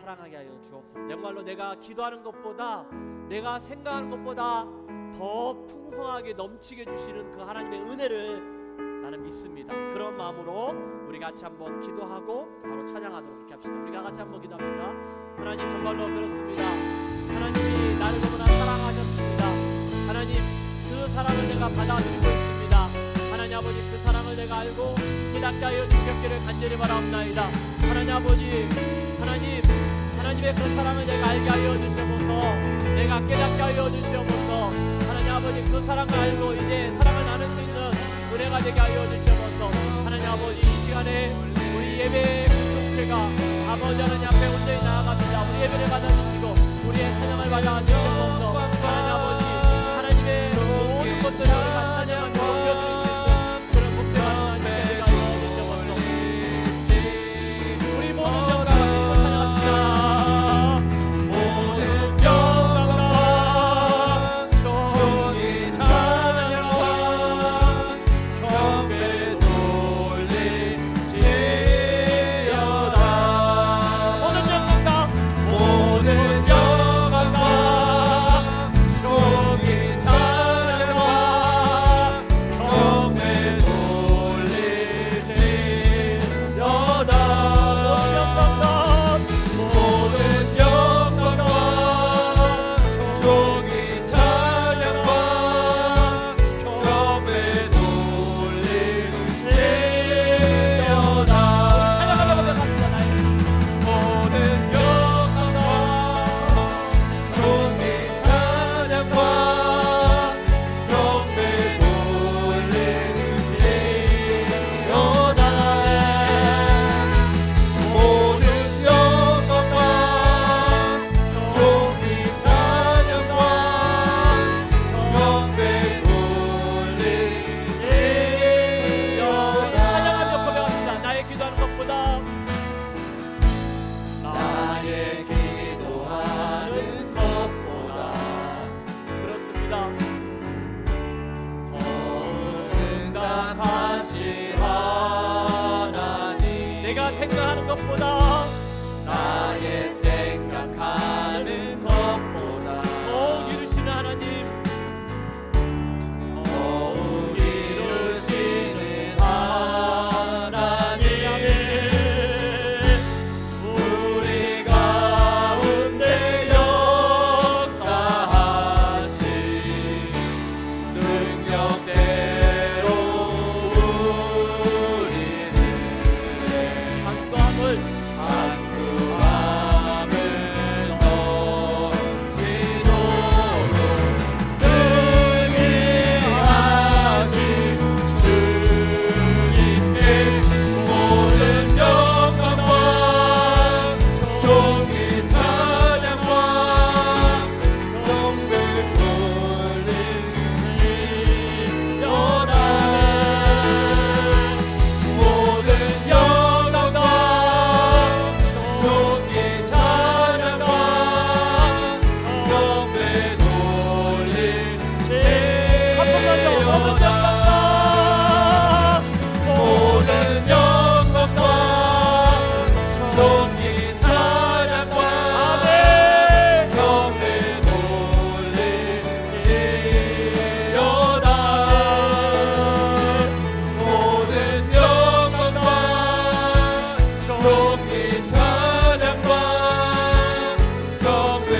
사랑하게 하여 주옵소서. 정말로 내가 기도하는 것보다, 내가 생각하는 것보다 더 풍성하게 넘치게 주시는 그 하나님의 은혜를 나는 믿습니다. 그런 마음으로 우리 같이 한번 기도하고 바로 찬양하도록 이렇게 합시다. 우리가 같이 한번 기도합시다. 하나님, 정말로 그렇습니다. 하나님이 나를 너무나 사랑하셨습니다. 하나님, 그 사랑을 내가 받아들이고 있습니다. 하나님 아버지, 그 사랑을 내가 알고 깨닫게 하여 주셨기를 간절히 바라옵나이다. 하나님 아버지, 하나님의 그 사랑을 내가 알게 하여 주시옵소서. 내가 깨닫게 하여 주시옵소서. 하나님 아버지, 그 사랑을 알고 이제 사랑을 나눌 수 있는 은혜가 되게 하여 주시옵소서. 하나님 아버지, 이 시간에 우리 예배 공동체가 아버지 하나님 앞에 온전히 나아갑니다. 우리 예배를 받아주시고 우리의 찬양을 받아주시옵소서. 하나님 아버지, 하나님의 모든 것들을 우리가 찬양을 높여드릴 수 있는 그런 복되가 하나님 되게 하여 주시옵소서. 우리 모든 영광을 찬양합시다. 모든 영광과 종이 찬양과 경배 돌리시어다. 모든 영광과 생각하는 것보다 나의 생각하는 것보다 더욱 이루시는 하나님, 더욱 이루시는 하나님 우리 가운데 역사하신 능력대로 우리는 강구함을 안구함을 넘치도록 능히하신 주님께 모든 영광과 존귀 찬양과 경배 돌리시려나 모든 영광과 존귀 찬양과 경배 돌리시려나 모든 영광과 존귀 찬양과 경배 돌리시려나 모든 영광과 존귀 찬양과 경배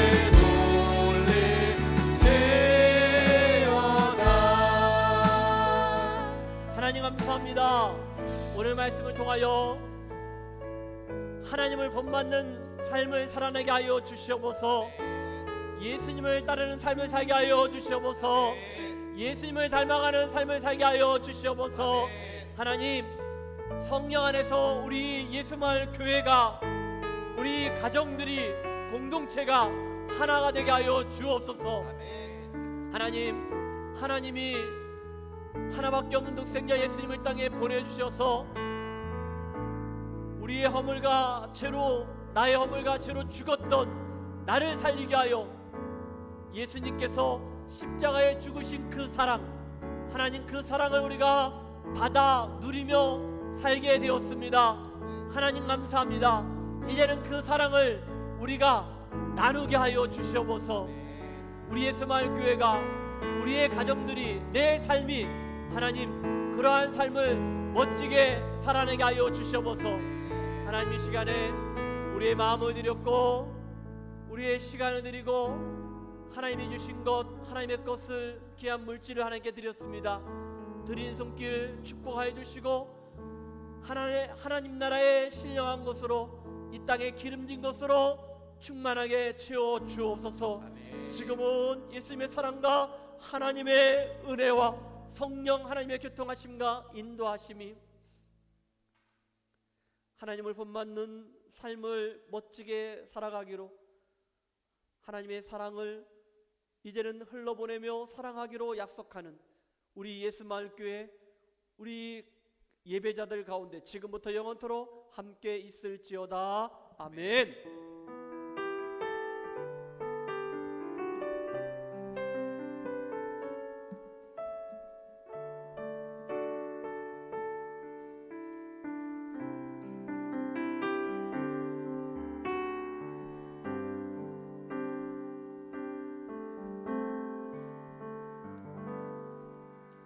돌리시려나. 하나님 감사합니다. 오늘 말씀을 통하여 하나님을 본받는 삶을 살아내게 하여 주시옵소서. 예수님을 따르는 삶을 살게 하여 주시옵소서. 예수님을 닮아가는 삶을 살게 하여 주시옵소서. 하나님, 성령 안에서 우리 예수마을 교회가, 우리 가정들이, 공동체가 하나가 되게 하여 주옵소서. 하나님, 하나님이 하나밖에 없는 독생자 예수님을 땅에 보내주셔서 우리의 허물과 죄로, 나의 허물과 죄로 죽었던 나를 살리게 하여 예수님께서 십자가에 죽으신 그 사랑, 하나님 그 사랑을 우리가 받아 누리며 살게 되었습니다. 하나님 감사합니다. 이제는 그 사랑을 우리가 나누게 하여 주시옵소서. 우리 예수마을 교회가, 우리의 가정들이, 내 삶이 하나님 그러한 삶을 멋지게 살아내게 하여 주시옵소서. 하나님 이 시간에 우리의 마음을 드렸고 우리의 시간을 드리고 하나님이 주신 것, 하나님의 것을, 귀한 물질을 하나님께 드렸습니다. 드린 손길 축복하여 주시고 하나님 나라에 신령한 것으로, 이 땅에 기름진 것으로 충만하게 채워 주옵소서. 지금은 예수님의 사랑과 하나님의 은혜와 성령 하나님의 교통하심과 인도하심이 하나님을 본받는 삶을 멋지게 살아가기로, 하나님의 사랑을 이제는 흘러보내며 사랑하기로 약속하는 우리 예수마을교회, 우리 예배자들 가운데 지금부터 영원토록 함께 있을지어다. 아멘.